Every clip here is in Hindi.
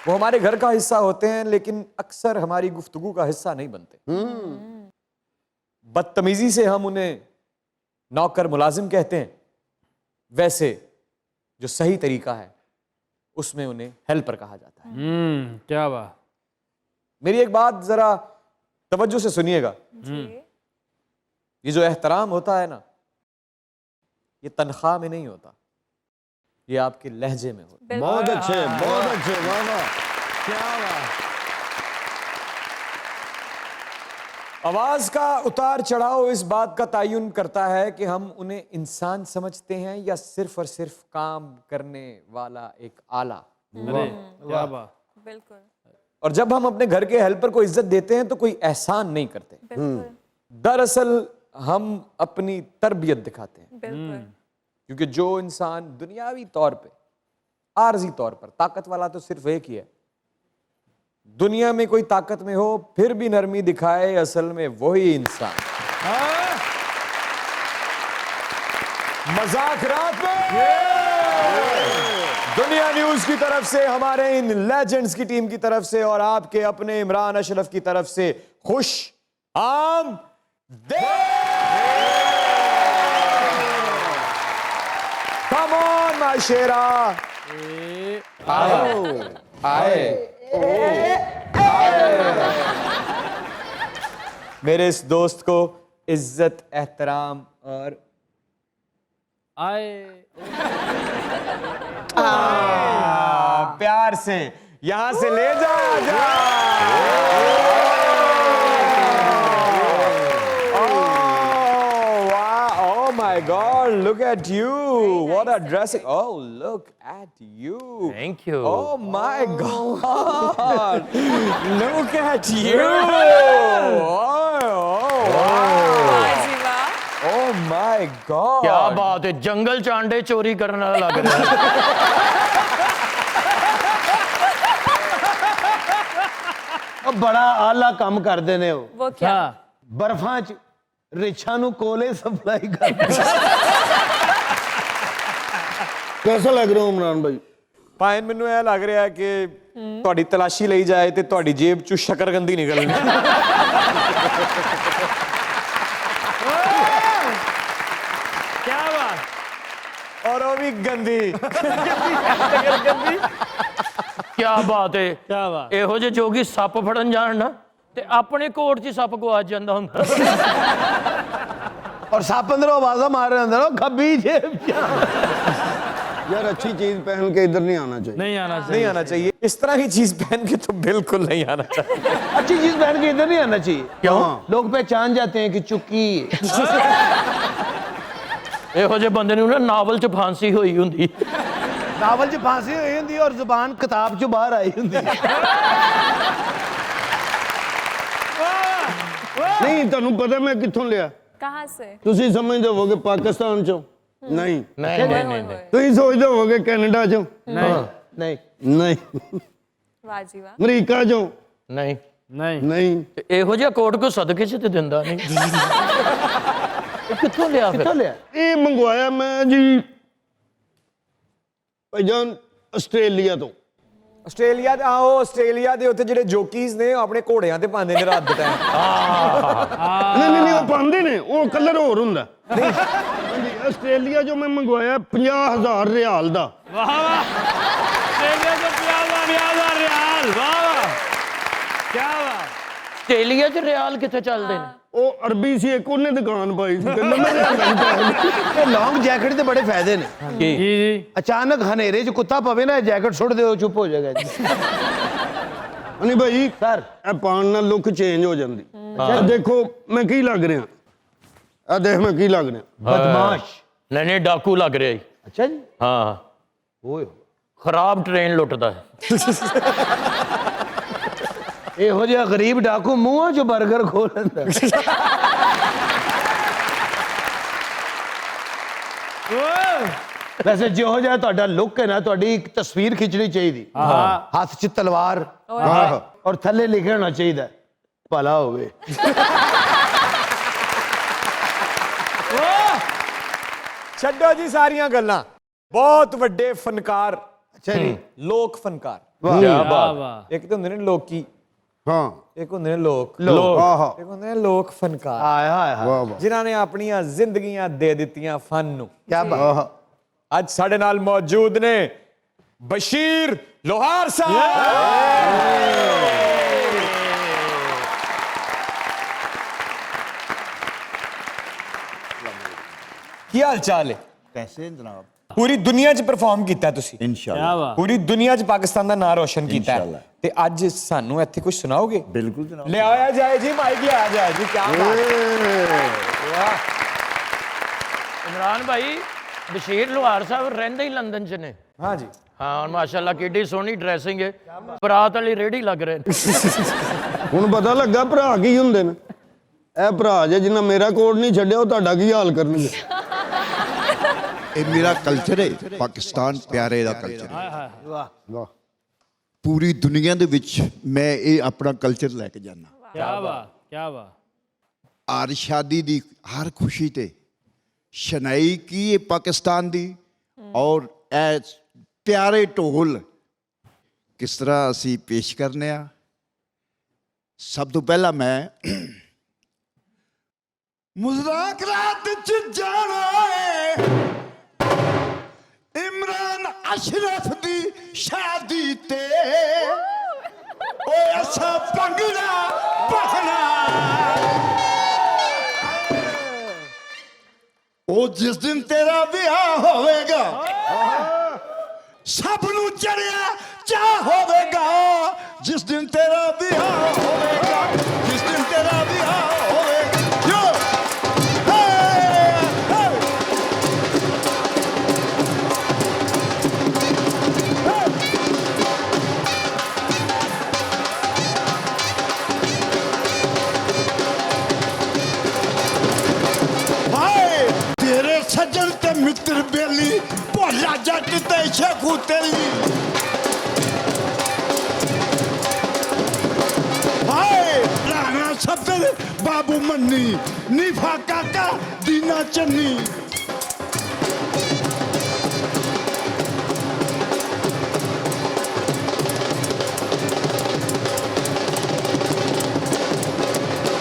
वो हमारे घर का हिस्सा होते हैं लेकिन अक्सर हमारी गुफ्तगू का हिस्सा नहीं बनते। बदतमीजी से हम उन्हें नौकर मुलाजिम कहते हैं, वैसे जो सही तरीका है उसमें उन्हें हेल्पर कहा जाता है। क्या बात। मेरी एक बात जरा तवज्जो से सुनिएगा। ये जो एहतराम होता है ना, ये तनख्वाह में नहीं होता, ये आपके लहजे में होता है। बहुत अच्छे, बहुत अच्छे, वाह वाह, क्या बात। आवाज का उतार चढ़ाव इस बात का तयन करता है कि हम उन्हें इंसान समझते हैं या सिर्फ और सिर्फ काम करने वाला एक आला। अरे क्या बात। बिल्कुल और जब हम अपने घर के हेल्पर को इज्जत देते हैं तो कोई एहसान नहीं करते, दरअसल हम अपनी तरबियत दिखाते हैं। बिल्कुल क्योंकि जो इंसान दुनियावी तौर पे, आर्जी तौर पर ताकत वाला तो सिर्फ एक ही है, दुनिया में कोई ताकत में हो फिर भी नरमी दिखाए, असल में वही इंसान। मजाक रात में दुनिया न्यूज की तरफ से, हमारे इन लेजेंड्स की टीम की तरफ से और आपके अपने इमरान अशरफ की तरफ से खुश Come on, my शेरा। आए मेरे इस दोस्त को इज्जत, एहतराम और आए प्यार से यहां से ले जा। My God, look at you. What a dressing. Oh, look at you. Thank you. Oh my God. Look at you. वाह जी वाह। Oh my God. क्या बात है, जंगल चांडे चोरी करने वाला लग रहा है। अब बड़ा आला काम करते ने वो क्या? बर्फां च रिछा नु कोले सप्लाई कर। कैसा लग रहा इमरान भाई? ਪਾਇਨ ਮੈਨੂੰ ਇਹ ਲੱਗ ਰਿਹਾ ਕਿ ਤੁਹਾਡੀ ਤਲਾਸ਼ੀ ਲਈ ਜਾਏ ਤੇ ਤੁਹਾਡੀ ਜੇਬ ਚੋਂ ਸ਼ਕਰਗੰਦੀ ਨਿਕਲਣੀ। क्या बात। और वो भी गंदी। क्या बात है, क्या बात। ਇਹੋ ਜਿਹੇ ਜੋਗੀ ਸੱਪ ਫੜਨ ਜਾਣ ਨਾ ਤੇ ਆਪਣੇ ਕੋਟ 'ਚ ਹੀ ਸੱਪ ਗਵਾਚ ਜਾਂਦਾ ਹੁੰਦਾ। और साप अंदर आवाजा मार रहे अंदर खब्बी जेब। यार अच्छी चीज पहन के इधर नहीं आना चाहिए। नहीं आना नहीं आना चाहिए इस तरह की चीज पहन के, तो बिल्कुल नहीं आना चाहिए। अच्छी चीज पहन के इधर नहीं आना चाहिए। क्यों? लोग पहचान जाते हैं कि चुक्की। ਇਹੋ ਜਿਹੇ ਬੰਦੇ ਨੂੰ ਨਾ ਨਾਵਲ 'ਚ ਫਾਂਸੀ ਹੋਈ ਹੁੰਦੀ। नावल च फांसी हुई होंदी और जुबान किताब चो बाहर आई होंदी। नहीं ਤੁਹਾਨੂੰ पता मैं कित्थों लिया? कहाँ से? ਤੁਸੀਂ ਸਮਝਦੇ ਹੋਵੋਗੇ ਪਾਕਿस्तान चो। नहीं नहीं ਤੁਸੀਂ ਸੋਚਦੇ ਹੋਵੋਗੇ ਕੈਨੇਡਾ ਚੋਂ। नहीं नहीं वाह जी वाह। ਅਮਰੀਕਾ ਚੋਂ। नहीं नहीं नहीं ਇਹੋ ਜਿਹਾ ਕੋਟ ਕੋ ਸਦਕੇ 'ਚ ਤੇ ਦਿੰਦਾ ਨਹੀਂ। ਇਹ ਕਿੱਥੋਂ ਲਿਆ ਫਿਰ? ਕਿੱਥੋਂ ਲਿਆ? ਇਹ ਮੰਗਵਾਇਆ ਮੈਂ ਜੀ ਭਾਈਜਾਨ ਆਸਟ੍ਰੇਲੀਆ ਤੋਂ। ਆਸਟ੍ਰੇਲੀਆ ਦੇ ਆਸਟ੍ਰੇਲੀਆ ਦੇ ਉੱਤੇ ਜਿਹੜੇ ਜੋਕੀਜ਼ ਨੇ ਉਹ ਆਪਣੇ ਘੋੜਿਆਂ ਤੇ ਪਾਉਂਦੇ ਨੇ ਰਾਤ ਦੇ ਟਾਈਮ। ਨਹੀਂ ਉਹ ਪਾਉਂਦੇ ਨੇ, ਉਹ ਕਲਰ ਹੋਰ ਹੁੰਦਾ। ਹਾਂਜੀ ਆਸਟ੍ਰੇਲੀਆ ਜੋ ਮੈਂ ਮੰਗਵਾਇਆ 50,000 ਰਿਆਲ ਦਾ। ਵਾਹ ਵਾਹ, ਆਸਟ੍ਰੇਲੀਆ ਤੋਂ 50,000 ਰਿਆਲ। ਵਾਹ ਵਾਹ, ਕੀ ਬਾਤ। ਆਸਟ੍ਰੇਲੀਆ 'ਚ ਰਿਆਲ ਕਿੱਥੇ ਚੱਲਦੇ ਨੇ? ਉਹ ਅਰਬੀ ਸੀ ਇੱਕ, ਉਹਨੇ ਦੁਕਾਨ ਪਾਈ ਸੀ। ਕਹਿੰਦਾ ਮੈਂ ਇਹ ਲੌਂਗ ਜੈਕਟ ਦੇ ਬੜੇ ਫਾਇਦੇ ਨੇ। ਜੀ ਜੀ। ਅਚਾਨਕ ਹਨੇਰੇ 'ਚ ਕੁੱਤਾ ਪਵੇ ਨਾ, ਜੈਕਟ ਸੁੱਟ ਦਿਓ ਚੁੱਪ ਹੋ ਜਾਏਗਾ ਜੀ। ਨਹੀਂ ਭਾਈ ਸਰ, ਇਹ ਪਾਉਣ ਨਾਲ ਲੁੱਕ ਚੇਂਜ ਹੋ ਜਾਂਦੀ। ਦੇਖੋ ਮੈਂ ਕੀ ਲੱਗ ਰਿਹਾ, ਆ ਦੇਖ ਮੈਂ ਕੀ ਲੱਗ ਰਿਹਾ। ਬਦਮਾਸ਼। ਨਹੀਂ ਨਹੀਂ, ਡਾਕੂ ਲੱਗ ਰਿਹਾ ਜੀ। ਅੱਛਾ ਜੀ। ਹਾਂ ਓਏ ਖਰਾਬ ਟ੍ਰੇਨ ਲੁੱਟਦਾ ਹੈ। ਇਹੋ ਜਿਹਾ ਗਰੀਬ ਡਾਕੂ ਮੂੰਹਾਂ 'ਚ 버ਗਰ ਖੋਲ ਲੈਂਦਾ। ਵੈਸੇ ਜਿਹੋ ਜਿਹਾ ਤੁਹਾਡਾ ਲੁੱਕ ਹੈ ਨਾ, ਤੁਹਾਡੀ ਇੱਕ ਤਸਵੀਰ ਖਿੱਚਣੀ ਚਾਹੀਦੀ। ਹੱਥ 'ਚ ਤਲਵਾਰ ਔਰ ਥੱਲੇ ਲਿਖਿਆ ਹੋਣਾ ਚਾਹੀਦਾ ਭਲਾ ਹੋਵੇ। ਛੱਡੋ ਜੀ ਸਾਰੀਆਂ ਗੱਲਾਂ। ਬਹੁਤ ਵੱਡੇ ਫਨਕਾਰ, ਅੱਛਾ ਜੀ। ਲੋਕ ਫਨਕਾਰ ਵਾਹ क्या ਬਾਤ बात ਇੱਕ ਤਾਂ ਹੁੰਦੇ ਨੇ ਲੋਕੀ ਹਾਂ ਇੱਕ ਹੁੰਦੇ ਨੇ ਲੋਕ ਆਹਾ ਇੱਕ ਹੁੰਦੇ ਨੇ ਲੋਕ ਫਨਕਾਰ हाय हाय हाय ਵਾਹ ਵਾਹ ਜਿਨ੍ਹਾਂ ਨੇ ਆਪਣੀਆਂ ਜ਼ਿੰਦਗੀਆਂ ਦੇ ਦਿੱਤੀਆਂ ਫਨ ਨੂੰ क्या बात ਆਹਾ ਅੱਜ ਸਾਡੇ ਨਾਲ ਮੌਜੂਦ ਨੇ ਬਸ਼ੀਰ ਲੋਹਾਰ ਸਾਹਿਬ ਕੀ ਹਾਲ ਚਾਲ ਹੈ कैसे हैं जनाब ਪੂਰੀ ਦੁਨੀਆ 'ਚ ਪਰਫਾਰਮ ਕੀਤਾ ਤੁਸੀਂ इंशाल्लाह क्या बात ਪੂਰੀ ਦੁਨੀਆ 'ਚ ਪਾਕਿਸਤਾਨ ਦਾ ਨਾਂ ਰੋਸ਼ਨ ਕੀਤਾ ਹੈ। ਇਨਸ਼ਾਅੱਲਾ। ਤੇ ਅੱਜ ਸਾਨੂੰ ਇੱਥੇ ਕੁਝ ਸੁਣਾਓਗੇ बिल्कुल जनाब ਲੈ ਆਇਆ ਜਾਏ ਜੀ ਮਾਈਕ ਲਿਆ ਜਾਏ ਜੀ ਕੀ ਬਾਤ इमरान भाई बशीर लोहार साहब रहंदे ही लंदन च ने ਹਾਂ ਜੀ हाँ और माशाल्लाह किड्डी सोहनी ड्रेसिंग है बरात वाली रेडी लग रहे हैं ਹੁਣ ਪਤਾ ਲੱਗਾ ਭਰਾ ਕੀ ਹੁੰਦੇ ਨੇ ਇਹ ਭਰਾ ਜੇ ਜਿੰਨਾ ਮੇਰਾ ਕੋਡ ਨਹੀਂ ਛੱਡਿਆ ਉਹ ਤੁਹਾਡਾ ਕੀ ਹਾਲ ਕਰਨਗੇ ਇਹ ਮੇਰਾ ਕਲਚਰ ਹੈ ਪਾਕਿਸਤਾਨ ਪਿਆਰੇ ਦਾ ਕਲਚਰ ਹੈ ਵਾਹ ਪੂਰੀ ਦੁਨੀਆ ਦੇ ਵਿੱਚ ਮੈਂ ਇਹ ਆਪਣਾ ਕਲਚਰ ਲੈ ਕੇ ਜਾਣਾ क्या बात क्या बात ਹਰ ਸ਼ਾਦੀ ਦੀ ਹਰ ਖੁਸ਼ੀ ਤੇ ਸ਼ਨਾਈ ਕੀ ਹੈ ਪਾਕਿਸਤਾਨ ਦੀ ਔਰ ਇਹ ਪਿਆਰੇ ਢੋਲ ਕਿਸ ਤਰ੍ਹਾਂ ਅਸੀਂ ਪੇਸ਼ ਕਰਨੇ ਆ ਸਭ ਤੋਂ ਪਹਿਲਾਂ ਮੈਂ ਮੁਜ਼ਰਾਕਰਾਤ ਚ ਜਾਣਾ ਏ ਇਮਰਾਨ ਅਸ਼ਰਫ ਦੀ ਸ਼ਾਦੀ ਤੇ ਓਏ ਅਸਾਂ ਭੰਗੜਾ ਪਾਣਾ ਉਹ ਜਿਸ ਦਿਨ ਤੇਰਾ ਵਿਆਹ ਹੋਵੇਗਾ ਸਭ ਨੂੰ ਚੜਿਆ ਚਾਹ ਹੋਵੇਗਾ ਜਿਸ ਦਿਨ ਤੇਰਾ ਵਿਆਹ ਹੋਵੇਗਾ ਜਿਸ ਦਿਨ ਤੇਰਾ ਵਿਆਹ ਹੋਵੇਗਾ ਯੋ ਹਾਏ ਤੇਰੇ ਸੱਜਣ ਤੇ ਮਿੱਤਰ ਬੇਲੀ ਭੋਲਾ ਜੱਟ ਤੇ ਸ਼ੇਖੂ ਤੇਲੀ ਹਾਏ ਰਾਣਾ ਸੱਤਰ ਬਾਬੂ ਮੰਨੀ ਨੀਫਾ ਕਾਕਾ ਦੀਨਾ ਚੰਨੀ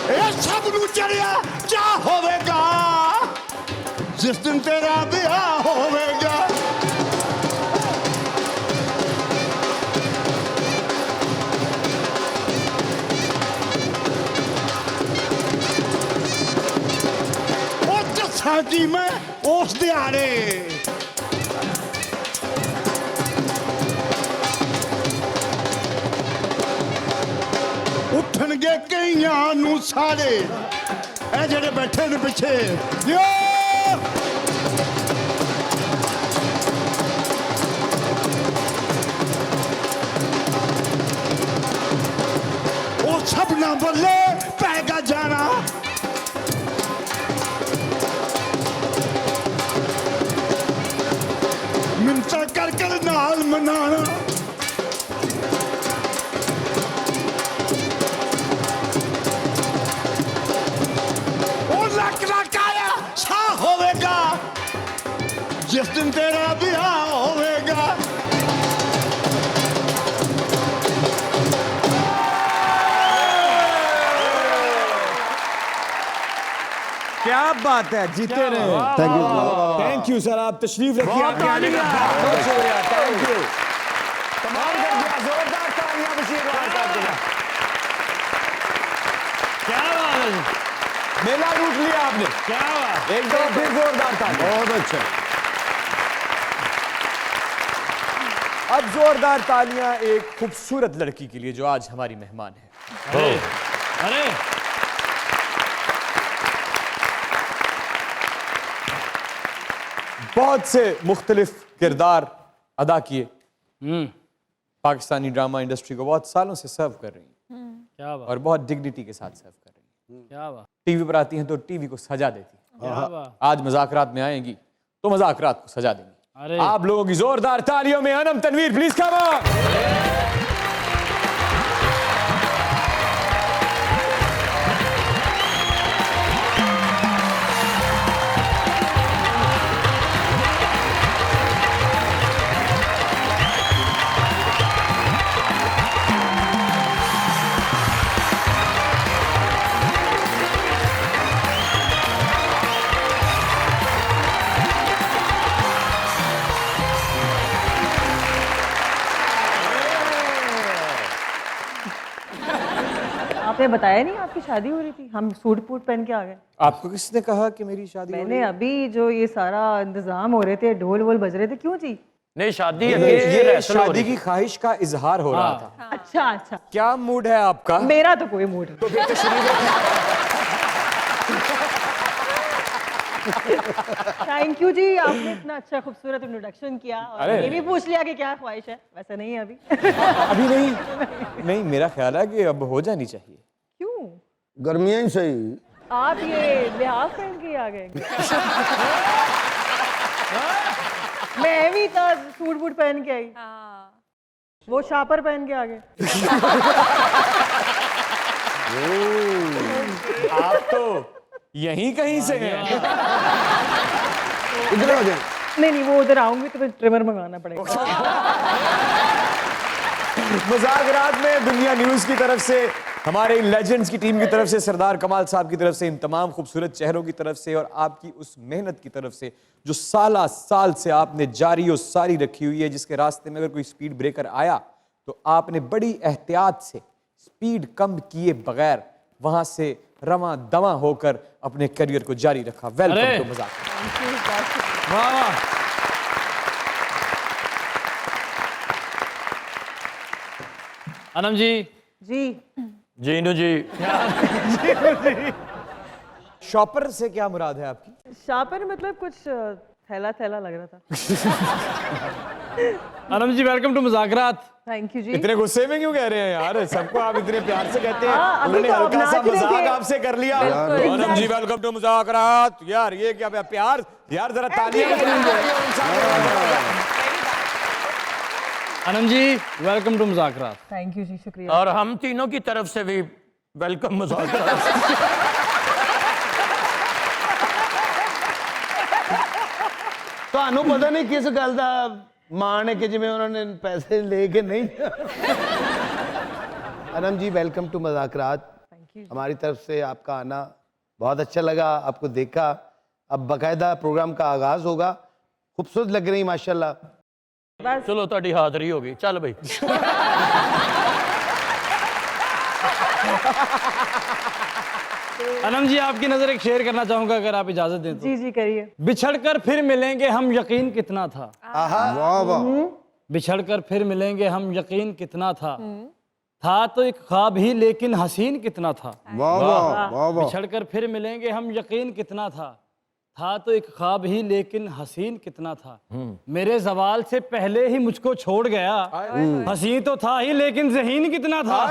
ਇਹ ਸਭ ਨੂੰ ਚੜਿਆ ਚਾਹ ਹੋਵੇਗਾ ਜਿਸ ਦਿਨ ਤੇਰਾ ਵਿਆਹ ਹੋਵੇਗਾ ਉਹ ਦੱਸਾਂ ਜੀ ਮੈਂ ਉਸ ਦਿਹਾੜੇ ਉੱਠਣਗੇ ਕਈਆਂ ਨੂੰ ਸਾਰੇ ਇਹ ਜਿਹੜੇ ਬੈਠੇ ਨੇ ਪਿੱਛੇ ਯੋ ਉਹ ਸਭਨਾ ਬੱਲੇ ਪੈਗਾ ਜਾਣਾ ਮਿੰਤਾ ਕਰ ਕਰ ਨਾਲ ਮਨਾਣਾ ਉਹ ਲੱਕ ਲਕਾਇਆ ਛਾ ਹੋਵੇਗਾ ਜਿਸ ਦਿਨ ਤੇਰਾ ਵਿਆਹ ਹੋਵੇਗਾ क्या बात है जीते रहे थैंक यू सर आप तशरीफ रखिए आपके आने का बहुत शुक्रिया थैंक यू कमाल कर दिया जोरदार तालियां बशीर लोहार साहब के लिए क्या बात है जी, मेला लूट लिया आपने क्या बात एक दफा फिर जोरदार तालियां ਬਹੁਤ ਅੱਛਾ अब जोरदार तालियां एक खूबसूरत लड़की के लिए जो आज हमारी मेहमान है अरे अरे बहुत से मुख्तलिफ किरदार अदा किए पाकिस्तानी ड्रामा इंडस्ट्री को बहुत सालों से सर्व कर रही हैं क्या बात और बहुत डिग्निटी के साथ सर्व कर रही हैं क्या बात टीवी पर आती हैं तो टीवी को सजा देती हैं क्या बात आज मजाकरात में आएंगी तो मजाकरात को सजा देंगी अरे आप लोगों की जोरदार तालियों में Anam Tanveer please come on आपने बताया नहीं आपकी शादी हो रही थी, हम सूट बूट पहन के आ गए। आपको किसने कहा कि मेरी शादी हो रही मैंने अभी जो ये सारा इंतजाम हो रहे थे, ढोल वोल बज रहे थे, क्यों जी? नहीं शादी है? अभी ये रिहर्सल हो शादी रही की ख्वाहिश का इजहार हो रहा था। अच्छा अच्छा, क्या मूड है आपका? मेरा तो कोई मूड नहीं। तो फिर तशरीफ रखिए। थैंक यू जी, आपने इतना अच्छा खूबसूरत इंट्रोडक्शन किया और अरे। ये भी पूछ लिया कि क्या ख्वाहिश है। वैसे नहीं है अभी। अभी नहीं नहीं, मेरा ख्याल है कि अब हो जानी चाहिए। क्यों? गर्मियां ही सही। आप ये लिहाज पहन के आ गए? मैं भी था सूट बूट पहन के आई, हाँ वो शापर पहन के आ गए। आप तो यहीं कहीं से हैं। इधर आ जाए। नहीं वो उधर आऊंगी तो फिर ट्रिमर मंगाना पड़ेगा। मजाक रात में दुनिया न्यूज की तरफ से, हमारे लेजेंड्स की टीम की तरफ से, सरदार कमाल साहब की तरफ से, इन तमाम खूबसूरत चेहरों की तरफ से और आपकी उस मेहनत की तरफ से जो साल से आपने जारी और सारी रखी हुई है, जिसके रास्ते में अगर कोई स्पीड ब्रेकर आया तो आपने बड़ी एहतियात से स्पीड कम किए बगैर वहां से रवां दवा होकर अपने करियर को जारी रखा। वेलकम टू मजाक। वाह वाह। अनम जी। जी जीनू जी। शॉपर से क्या मुराद है आपकी? शापर मतलब कुछ थैला थैला लग रहा था। अनम जी वेलकम टू मुज़ाकरात। थैंक यू जी। इतने गुस्से में क्यों कह रहे हैं यार? सबको आप इतने प्यार से कहते हैं। हाँ, अभी उन्होंने तो आप हल्का सा नाच रहे मजाक थे। आपसे कर लिया। बिल्कुल। अनम जी वेलकम टू मुज़ाकरात। यार ये क्या प्यार यार, जरा तालियां अनम जी वेलकम टू मुज़ाकरात। थैंक यू जी, शुक्रिया। और हम तीनों की तरफ से भी वेलकम मुज़ाकरात। ਤੁਹਾਨੂੰ पता नहीं किस गल का मान है कि जिमें उन्होंने पैसे लेके नहीं। अनम जी वेलकम टू मुज़ाकरात। हमारी तरफ से आपका आना बहुत अच्छा लगा, आपको देखा। अब बाकायदा प्रोग्राम का आगाज होगा। खूबसूरत लग रही माशाल्लाह। बस चलो ਤੁਹਾਡੀ ਹਾਜ਼ਰੀ ਹੋ ਗਈ, ਚੱਲ ਬਈ। अनम जी आपकी नजर एक शेयर करना चाहूंगा अगर आप इजाजत दें तो। जी जी करिए। बिछड़कर फिर मिलेंगे हम यकीन कितना था। वाह वाह। बिछड़कर फिर मिलेंगे हम यकीन कितना था तो एक ख्वाब ही लेकिन हसीन कितना था। वाह वाह वाह वाह। बिछड़कर फिर मिलेंगे हम यकीन कितना था तो एक ख्वाब ही लेकिन हसीन कितना था। मेरे जवाल से पहले ही मुझको छोड़ गया, हसीन तो था ही लेकिन ज़हीन कितना था।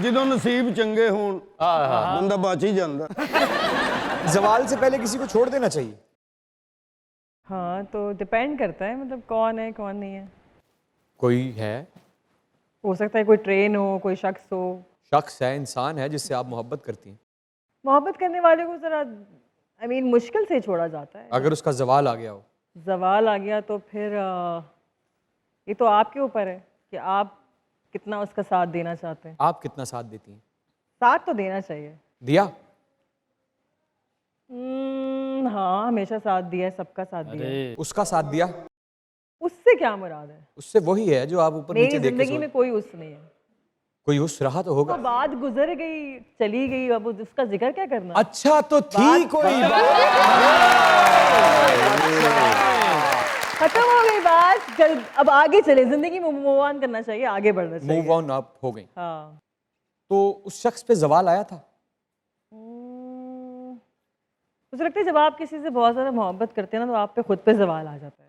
ਜਦੋਂ नसीब चंगे होन बंदा बच ही जाता। जवाल से पहले किसी को छोड़ देना चाहिए। हाँ तो डिपेंड करता है, मतलब कौन है कौन नहीं है। कोई है, हो सकता है कोई ट्रेन हो, कोई शख्स हो। शख्स है, इंसान है जिससे आप मोहब्बत करती हैं। मोहब्बत करने वाले को जरा मुश्किल से छोड़ा जाता है। अगर उसका जवाल आ गया हो, जवाल आ गया तो फिर ये तो आपके ऊपर है कि आप कितना उसका साथ देना चाहते हैं। आप कितना साथ देती हैं? साथ तो देना चाहिए। दिया? हाँ हमेशा साथ दिया है, सबका साथ दिया है। उसका साथ दिया? उससे क्या मुराद है? उससे वही है जो आप ऊपर मेरी नीचे देख के जिंदगी में कोई उस नहीं है। कोई उस रहा तो होगा। तो बात गुजर गई, चली गई, अब उसका जिक्र क्या करना। अच्छा तो थी कोई खत्म हो गई बात, चल अब आगे चले। जिंदगी में मूव ऑन करना चाहिए, आगे बढ़ना चाहिए। मूव ऑन आप हो गई। हाँ तो उस शख्स पे जवाल आया था? मुझे लगता है जब आप किसी से बहुत ज़्यादा मोहब्बत करते हैं ना तो आप पे खुद पे जवाल आ जाता है।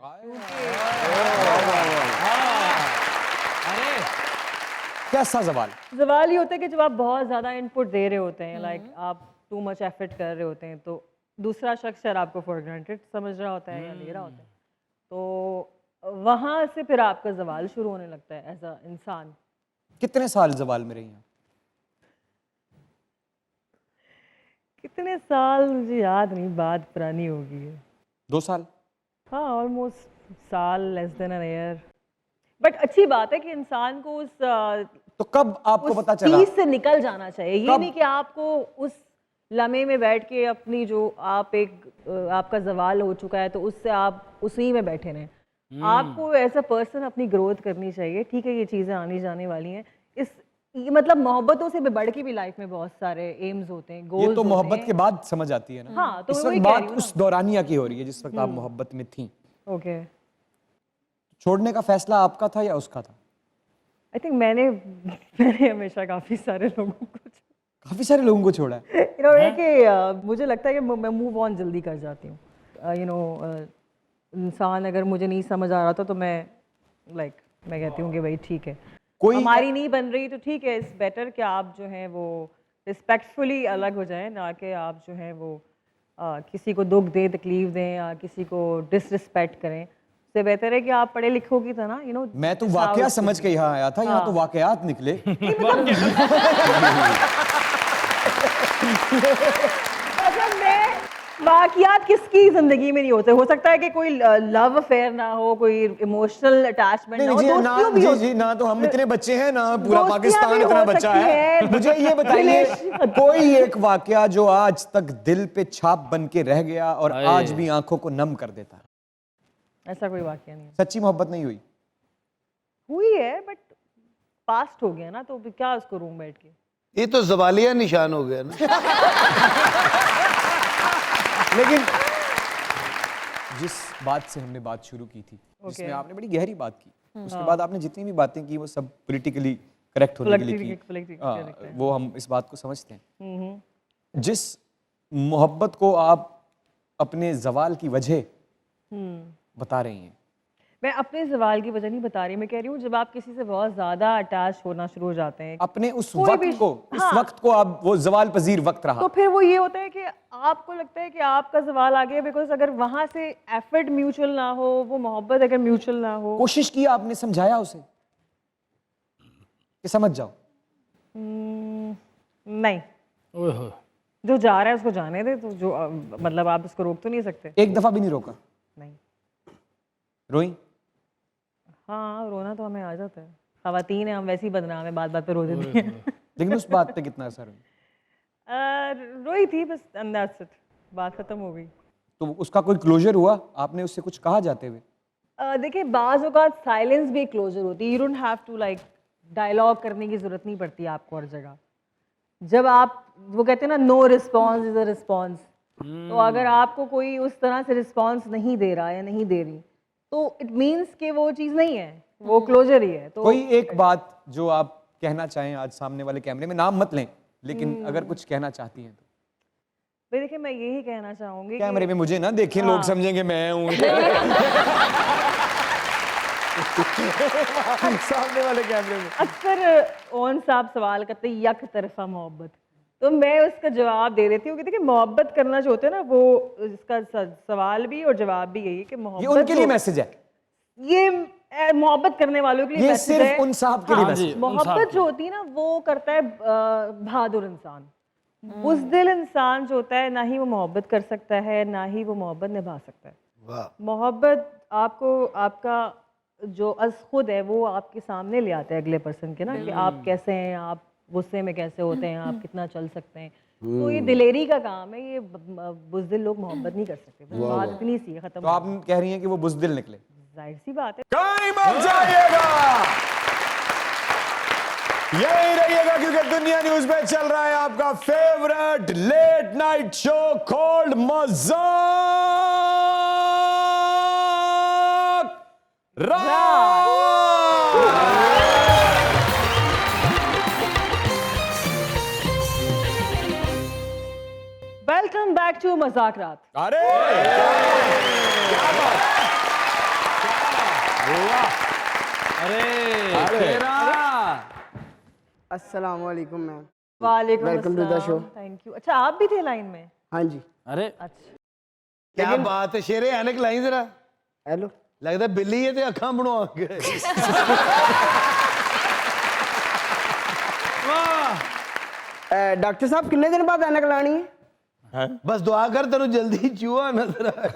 कैसा जवाल? जवाल ये होता है कि जब आप बहुत ज़्यादा इनपुट दे रहे होते हैं, लाइक आप टू मच एफर्ट कर रहे होते हैं, तो दूसरा शख्स शायद आपको फॉर ग्रांटेड समझ रहा होता है या ले रहा होता है, तो वहाँ से फिर आपका जवाल शुरू होने लगता है एज अ इंसान। कितने साल जवाल में रही हैं? कितने साल मुझे याद नहीं, बात पुरानी हो गई है। 2 साल? हाँ ऑलमोस्ट साल, less than an year. But अच्छी बात है कि इंसान को उस तो कब आपको पता चला? चीज से निकल जाना चाहिए। ये कब? नहीं कि आपको उस लम्हे में बैठ के अपनी जो आप एक आपका जवाल हो चुका है तो उससे आप उसी में बैठे रहें। आपको एज अ पर्सन अपनी ग्रोथ करनी चाहिए। ठीक है, ये चीज़ें आनी जाने वाली हैं। ये मतलब मोहब्बतों से भी बढ़ के भी लाइफ में बहुत सारे एम्स होते हैं, गोल्स ये तो होते मोहब्बत हैं। के बाद समझ आती है ना। हाँ, तो इस मैं वही वक्त कह बात रही हूँ उस दौरानिया की हो रही है जिस वक्त आप मोहब्बत में थी। ओके, छोड़ने का फैसला आपका था या उसका था? आई थिंक मैंने हमेशा काफ़ी सारे लोगों को काफी सारे लोगों को छोड़ा है। ये कि मुझे लगता है कि मैं मूव ऑन जल्दी कर जाती हूँ। इंसान अगर मुझे नहीं समझ आ रहा था तो मैं मैं कहती हूँ कि भाई ठीक है, हमारी नहीं बन रही तो ठीक है, इट्स बेटर कि आप जो हैं वो रिस्पेक्टफुली अलग हो जाएं, ना कि आप जो हैं वो किसी को दुख दें, तकलीफ दें या किसी को डिसरिस्पेक्ट करें। इससे बेहतर है कि आप पढ़े लिखोगी था ना, मैं तो वाकया समझ के यहाँ आया था, यहाँ तो वाकयात निकले। मतलब मैं वाकयात किसकी जिंदगी में नहीं होते। हो सकता है कि कोई लव अफेयर ना हो, कोई इमोशनल अटैचमेंट ना हो, दोस्तियों भी हो। जी ना, तो हम इतने बच्चे हैं ना, पूरा दोस्तियां पाकिस्तान भी इतना हो बच्चा सकती है। है। मुझे ये बताइए कोई एक वाकया जो आज तक दिल पे छाप बन के रह गया और आज भी आंखों को नम कर देता है। ऐसा कोई वाकया नहीं है। सच्ची मोहब्बत नहीं हुई? हुई है बट पास्ट हो गया ना, तो फिर क्या उसको रूम बैठ के। ये तो जवालिया निशान हो गया ना। लेकिन जिस बात से हमने बात शुरू की थी, जिसमें आपने बड़ी गहरी बात की, उसके बाद आपने जितनी भी बातें की वो सब पॉलिटिकली करेक्ट होने के लिए की। वो हम इस बात को समझते हैं। जिस मोहब्बत को आप अपने जवाल की वजह बता रही हैं, मैं अपने सवाल की वजह नहीं बता रही, मैं कह रही हूँ जब आप किसी से बहुत ज्यादा अटैच होना शुरू हो जाते हैं, अपने उस कोई वक्त भी- को उस वक्त को आप वो जवाल पजीर वक्त रहा, तो फिर वो ये होता है कि आपको लगता है कि आपका सवाल आ गया, बिकॉज अगर वहां से एफर्ट म्यूचुअल ना हो, वो मोहब्बत अगर म्यूचुअल ना हो। कोशिश की आपने, समझाया उसे कि समझ जाओ? नहीं, जो जा रहा है उसको जाने दे, तो जो मतलब आप उसको रोक तो नहीं सकते। एक दफा भी नहीं रोका? नहीं। रोई? हाँ, रोना तो हमें आ जाता है, खवातीन है हम, वैसे ही बदनाम है, बात बात पे रो देती हैं। लेकिन उस बात पे कितना असर हुआ? रोई थी बस, अंदाज से बात खत्म हो गई। तो उसका कोई क्लोजर हुआ? आपने उससे कुछ कहा जाते हुए? देखिए, बाज़ औक़ात साइलेंस भी एक क्लोजर होती है। You don't have to dialogue करने की जरूरत नहीं पड़ती आपको हर जगह। जब आप वो कहते हैं ना, no response is a response, तो अगर आपको कोई उस तरह से रिस्पॉन्स नहीं दे रहा या नहीं दे रही, तो इट मीन्स कि वो चीज़ नहीं है, वो क्लोजर ही है। तो कोई एक बात जो आप कहना चाहें आज सामने वाले कैमरे में, नाम मत लें, लेकिन अगर कुछ कहना चाहती हैं तो? भाई देखिए, मैं यही कहना चाहूँगी कैमरे में मुझे ना देखें, लोग समझेंगे मैं हूँ। सामने वाले कैमरे में अक्सर ओन साहब सवाल करते हैं यक तरफा मोहब्बत, तो मैं उसका जवाब दे देती हूँ कि देखिए, मोहब्बत करना जो होता है ना, वो इसका सवाल भी और जवाब भी यही है कि ये मोहब्बत उनके लिए मैसेज है, ये मोहब्बत करने वालों के लिए ये मैसेज है। सिर्फ उन साहब के लिए मैसेज। मोहब्बत जो होती है ना, वो करता है बहादुर इंसान। बुज़दिल इंसान जो होता है, ना ही वो मोहब्बत कर सकता है, ना ही वो मोहब्बत निभा सकता है। मोहब्बत आपको आपका जो अज़ खुद है वो आपके सामने ले आता है अगले पर्सन के ना, कि आप कैसे हैं, आप गुस्से में कैसे होते हैं, आप कितना चल सकते हैं। तो ये दिलेरी का काम है, ये बुज़दिल लोग मोहब्बत नहीं कर सकते। बस बात इतनी सी है, खत्म। तो आप कह रही हैं कि वो बुज़दिल निकले? जाहिर सी बात है। कहीं मत जाइएगा, यही रहिएगा, क्योंकि दुनिया न्यूज पे चल रहा है आपका favourite late night show called Mazaak Raat. Welcome back to मजाक रात। अरे क्या बात! अस्सलाम वालेकुम मैम। वालेकुम Welcome to the अस्सलाम। show. Thank you. अच्छा, आप भी थे लाइन में? हाँ जी। अरे अच्छा, क्या बात है शेरे, ऐनक लाई जरा, हेलो। लगता बिल्ली है ते अखां बनवा के। डॉक्टर साहब कितने दिन बाद ऐनक लानी है? बस दुआ कर तेरू जल्दी चूहा नजर आए।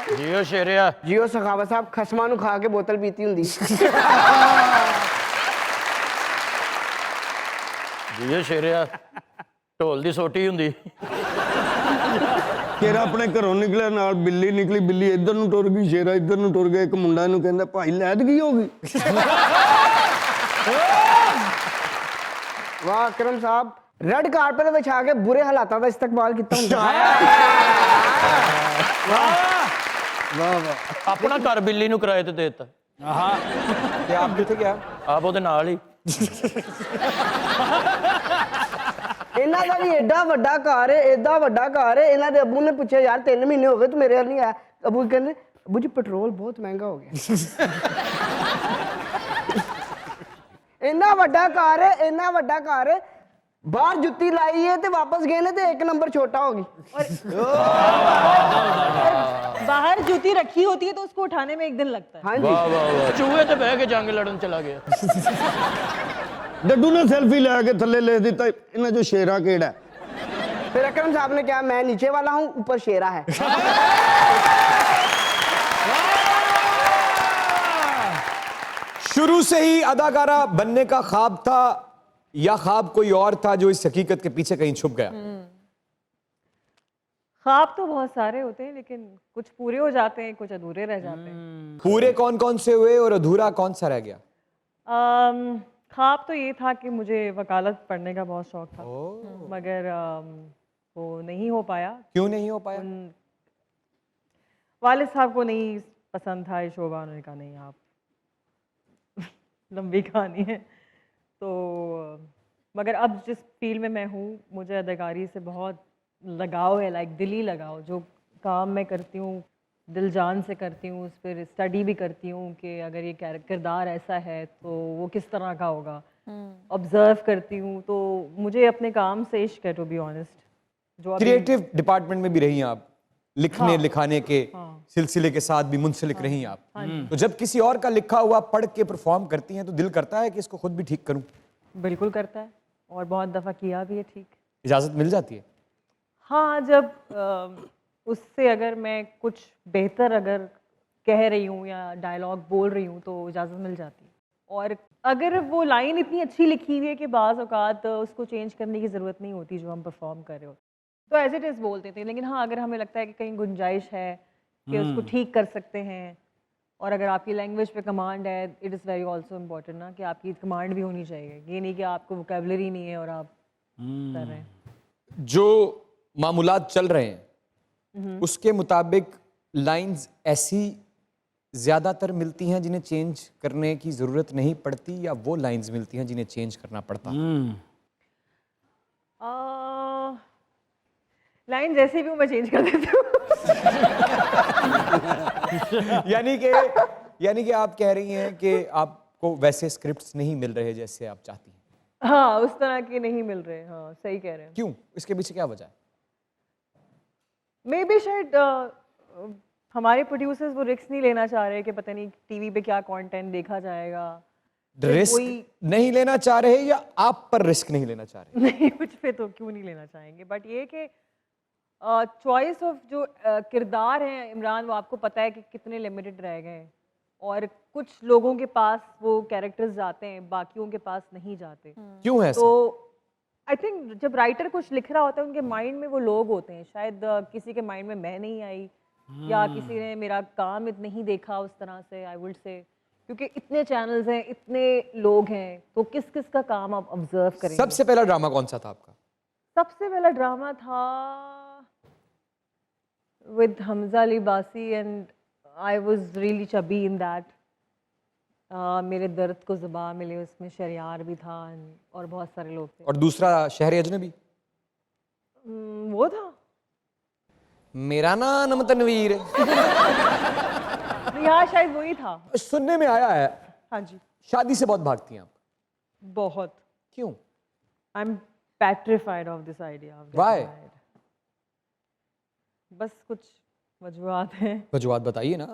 जियो शेरिया। जियो सखावत साहब खसमा नू खा के बोतल पीती हुंदी। जियो शेरिया ढोल दी सोटी हुंदी। केरा अपने घरों निकलिया नाल बिल्ली निकली, बिल्ली इधर ਨੂੰ ਟੁਰ ਗਈ, ਸ਼ੇਰਾ ਇੱਧਰ ਨੂੰ ਟੁਰ ਗਿਆ। ਇੱਕ ਮੁੰਡਾ ਇਹਨੂੰ ਕਹਿੰਦਾ ਭਾਈ ਲੈਦਗੀ ਹੋ ਗਈ। वाह अकरम साहब, रेड कारपेट बिछा के बुरे हालातों का इस्तेमाल किया ਹੁੰਦਾ। ਆਪਣਾ ਘਰ ਬਿੱਲੀ ਨੂੰ ਕਿਰਾਏ ਤੇ ਦੇ ਦਿੱਤਾ। क्या आप भी थे क्या? ਆਪ ਉਹਦੇ ਨਾਲ ਹੀ। ਇਹਨਾਂ ਦਾ ਵੀ ਐਡਾ ਵੱਡਾ ਘਰ ਹੈ, ਐਡਾ ਵੱਡਾ ਘਰ ਹੈ। ਇਹਨਾਂ ਦੇ ਅੱਬੂ ਨੇ ਪੁੱਛਿਆ ਯਾਰ 3 ਮਹੀਨੇ ਹੋ ਗਏ ਤੂੰ ਮੇਰੇ ਵੱਲ ਨਹੀਂ ਆਇਆ। ਅੱਬੂ ਕਹਿੰਦੇ ਅੱਬੂ ਜੀ ਪੈਟਰੋਲ ਬਹੁਤ ਮਹਿੰਗਾ ਹੋ ਗਿਆ। ਇੰਨਾ ਵੱਡਾ ਘਰ ਹੈ, ਇੰਨਾ ਵੱਡਾ ਘਰ ਹੈ। ਬਾਹਰ ਜੁੱਤੀ ਲਾਈ ਹੈ ਤੇ ਵਾਪਸ ਗਏ ਨੇ ਤੇ 1 नंबर छोटा हो गई। बाहर जूती रखी होती है तो उसको उठाने में 1 दिन लगता है। हाँ जी, ਵਾਹ ਵਾਹ ਵਾਹ, ਚੂਹੇ ਤੇ ਬਹਿ ਕੇ ਜੰਗ ਲੜਨ ਚਲਾ ਗਿਆ। ਡੱਡੂ ਨੇ ਸੈਲਫੀ ਲੈ ਕੇ ਥੱਲੇ ਲਿਖ ਦਿੱਤਾ ਇਹਨਾਂ ਚੋਂ ਸ਼ੇਰਾ ਕਿਹੜਾ ਹੈ। फिर अकरम साहब ने कहा मैं नीचे वाला हूँ, ऊपर शेरा है। शुरू से ही अदाकारा बनने का ख्वाब था या ख्वाब कोई और था जो इस हकीकत के पीछे कहीं छुप गया? ख्वाब तो बहुत सारे होते हैं लेकिन कुछ पूरे हो जाते हैं, कुछ अधूरे रह जाते हैं। पूरे कौन कौन से हुए और अधूरा कौन सा रह गया? ख्वाब तो ये था कि मुझे वकालत पढ़ने का बहुत शौक था, मगर वो नहीं हो पाया। क्यों नहीं हो पाया? वालिद साहब को नहीं पसंद था ये शोबा, उन्होंने कहा नहीं आप लंबी कहानी है। तो मगर अब जिस फील्ड में मैं हूँ मुझे अदाकारी से बहुत लगाव है, लाइक दिली लगाव। जो काम मैं करती हूँ दिल जान से करती हूँ, उस पर स्टडी भी करती हूँ कि अगर ये किरदार ऐसा है तो वो किस तरह का होगा, ऑब्जर्व करती हूँ। तो मुझे अपने काम से इश्क है, टू बी ऑनेस्ट। जो अभी क्रिएटिव डिपार्टमेंट में भी रही हैं आप, लिखने लिखाने के सिलसिले के साथ भी मुंसलिक रही हैं आप। तो जब किसी और का लिखा हुआ पढ़ के परफॉर्म करती हैं तो दिल करता है कि इसको खुद भी ठीक करूं? बिल्कुल करता है और बहुत दफ़ा किया भी है ठीक। इजाजत मिल जाती है? हाँ, जब उससे अगर मैं कुछ बेहतर अगर कह रही हूँ या डायलॉग बोल रही हूँ तो इजाज़त मिल जाती है। और अगर वो लाइन इतनी अच्छी लिखी हुई है कि बाज़ औक़ात उसको चेंज करने की ज़रूरत नहीं होती जो हम परफॉर्म कर रहे हो, तो एज इट इज़ बोल देते हैं। लेकिन हाँ, अगर हमें लगता है कि कहीं गुंजाइश है कि उसको ठीक कर सकते हैं, और अगर आपकी लैंग्वेज पे कमांड है, it is very also important ना कि आपकी कमांड भी होनी चाहिए। ये नहीं कि आपको वोकेबलरी नहीं है और आप कर रहे हैं। जो मामूलात चल रहे हैं उसके मुताबिक लाइंस ऐसी ज्यादातर मिलती हैं जिन्हें चेंज करने की जरूरत नहीं पड़ती, या वो लाइंस मिलती हैं जिन्हें चेंज करना पड़ता? लाइन जैसे भी हूँ मैं चेंज कर देती हूँ। यानी कि आप कह रही हैं कि आपको वैसे स्क्रिप्ट्स नहीं मिल रहे जैसे आप चाहती हैं? हाँ, उस तरह के नहीं मिल रहे। हाँ, सही कह रहे हैं। क्यों? इसके पीछे क्या वजह है? मे बी शायद हमारे प्रोड्यूसर्स वो रिस्क नहीं लेना चाह रहे कि पता नहीं टीवी पे क्या कंटेंट देखा जाएगा। रिस्क नहीं लेना चाह रहे या आप पर रिस्क नहीं लेना चाह रहे? नहीं, कुछ पे तो क्यों नहीं लेना चाहेंगे, बट ये कि चॉइस ऑफ जो किरदार हैं इमरान, वो आपको पता है कि कितने लिमिटेड रह गए हैं, और कुछ लोगों के पास वो कैरेक्टर्स जाते हैं, बाकियों के पास नहीं जाते। क्यों है ऐसा? तो आई थिंक जब राइटर कुछ लिख रहा होता है उनके माइंड में वो लोग होते हैं। शायद किसी के माइंड में मैं नहीं आई, या किसी ने मेरा काम नहीं देखा उस तरह से, आई वुड से, क्योंकि इतने चैनल्स हैं, इतने लोग हैं, तो किस किस का काम आप ऑब्जर्व करेंगे। सबसे पहला ड्रामा कौन सा था आपका? सबसे पहला ड्रामा था विद हमजा अली बासी, and I was really chubby in that. मेरे दर्द को ज़ुबान मिले, उसमें शरियार भी था और बहुत सारे लोग थे। और दूसरा शहर अजनबी? वो था मेरा नाम तनवीर है। यहाँ शायद वही था। सुनने में आया है हाँ जी, शादी से बहुत भागती हैं आप। बहुत। क्यों? I am petrified of this idea of getting Why? married. बस कुछ वजूहात हैं। वजूहात बताइए ना।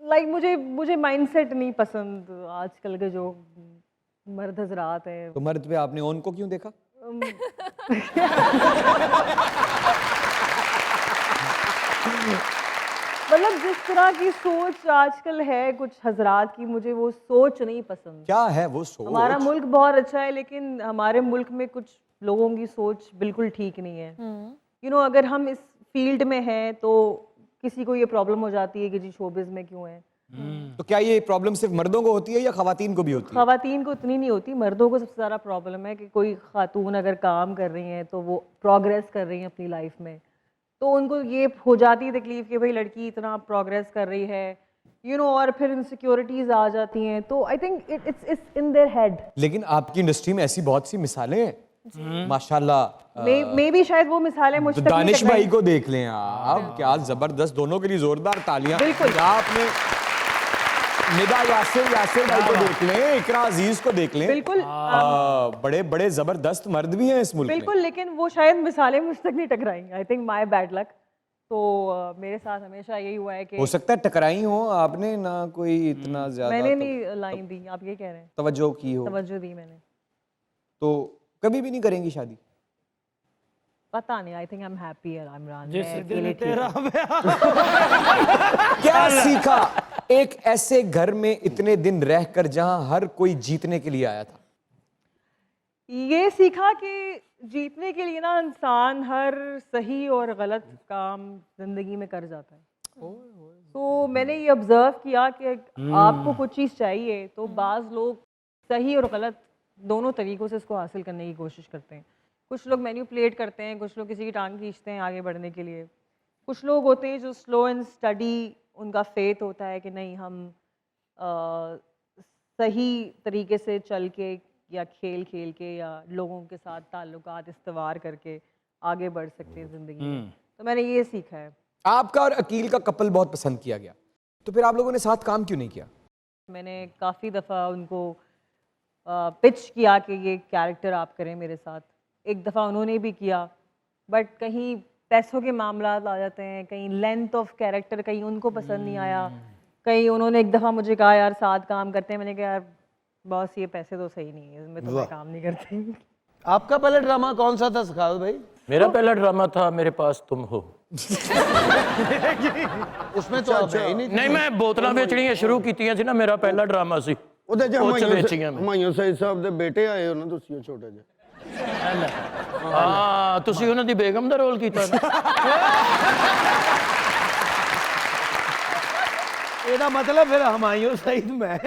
लाइक मुझे माइंडसेट नहीं पसंद आजकल के जो मर्द हजरात हैं। तो मर्द पे आपने उनको क्यों देखा? मतलब जिस तरह की सोच आजकल है कुछ हजरात की, मुझे वो सोच नहीं पसंद। क्या है वो सोच? हमारा मुल्क बहुत अच्छा है लेकिन हमारे मुल्क में कुछ लोगों की सोच बिल्कुल ठीक नहीं है। यू नो, अगर हम इस फील्ड में हैं तो किसी को ये प्रॉब्लम हो जाती है कि जी शोबिज़ में क्यों है। तो क्या ये प्रॉब्लम सिर्फ मर्दों को होती है या खवातीन को भी होती है? खवातीन को इतनी नहीं होती, मर्दों को सबसे ज़्यादा प्रॉब्लम है कि कोई खातून अगर काम कर रही हैं तो वो प्रोग्रेस कर रही हैं अपनी लाइफ में, तो उनको ये हो जाती है तकलीफ कि भाई लड़की इतना प्रोग्रेस कर रही है, यू नो, और फिर इनसिक्योरिटीज आ जाती हैं, तो I think it's in their head. लेकिन आपकी इंडस्ट्री में ऐसी बहुत सी मिसालें हैं माशाल्लाह। मे भी शायद वो मिसालें मुझ तो तक नहीं दानिश टकराई। भाई को देख लें आप, क्या जबरदस्त, दोनों के लिए जोरदार तालियां। बिल्कुल। क्या आपने निदा यासिर भाई को देख लें, इकरा अजीज को देख लें, बिल्कुल। बड़े बड़े जबरदस्त मर्द भी हैं इस मुल्क में। बिल्कुल, लेकिन वो शायद मिसालें मुझ तक नहीं टकराई। I think my bad luck. तो मेरे साथ हमेशा यही हुआ है कि हो सकता है टकराई हो आपने ना, कोई इतना ज्यादा मैंने नहीं लाइन दी, आप ये कह रहे हैं, तवज्जो की हो, तवज्जो दी मैंने। तो कभी भी नहीं करेंगी शादी? पता नहीं, I think I am happy यार इमरान। जिस मैं दिल अकेले ठीक तेरा हूँ। क्या सीखा एक ऐसे घर में इतने दिन रहकर जहां हर कोई जीतने के लिए आया था? ये सीखा कि जीतने के लिए ना इंसान हर सही और गलत काम जिंदगी में कर जाता है। तो मैंने ये ऑब्जर्व किया कि आपको कुछ चीज़ चाहिए तो बाज़ लोग सही और गलत दोनों तरीक़ों से इसको हासिल करने की कोशिश करते हैं। कुछ लोग मैनिपुलेट करते हैं, कुछ लोग किसी की टांग खींचते हैं आगे बढ़ने के लिए, कुछ लोग होते हैं जो स्लो एंड स्टडी, उनका फेथ होता है कि नहीं हम सही तरीके से चल के या खेल खेल के या लोगों के साथ ताल्लुकात इस्तवार करके आगे बढ़ सकते हैं ज़िंदगी में। तो मैंने ये सीखा है। आपका और अकील का कपल बहुत पसंद किया गया, तो फिर आप लोगों ने साथ काम क्यों नहीं किया? मैंने काफ़ी दफ़ा उनको पिच किया कि ये कैरेक्टर आप करें मेरे साथ। एक दफ़ा उन्होंने भी किया, बट कहीं पैसों के मामला आ जाते हैं, कहीं लेंथ ऑफ कैरेक्टर कहीं उनको पसंद नहीं आया, कहीं उन्होंने एक दफ़ा मुझे कहा यार साथ काम करते हैं, मैंने कहा यार बॉस ये पैसे तो सही नहीं है, इसमें तो मैं काम नहीं करती। आपका पहला ड्रामा कौन सा था सखावत भाई? मेरा पहला ड्रामा था मेरे पास तुम हो। उसमें तो अच्छा ही नहीं। नहीं, मैं बोतलां बेचणियां शुरू कीतियां ਸੀ ਨਾ, ਮੇਰਾ ਪਹਿਲਾ ਡਰਾਮਾ ਸੀ। ਉਹਦੇ ਚ ਉਹ 'ਚ ਵੇਚੀਆਂ ਮੈਂ। ਹਮਾਇੂੰ ਸਈਦ ਸਾਹਿਬ ਦੇ ਬੇਟੇ ਆਏ ਹੋ ਨਾ ਤੁਸੀਂ, ਉਹ ਛੋਟੇ ਜਿਹੇ। ਹਾਂ, ਤੁਸੀਂ ਉਹਨਾਂ ਦੀ ਬੇਗਮ ਦਾ ਰੋਲ ਕੀਤਾ ਨਾ। ਇਹਦਾ ਮਤਲਬ ਫਿਰ ਹਮਾਇੂੰ ਸਈਦ ਮੈਂ।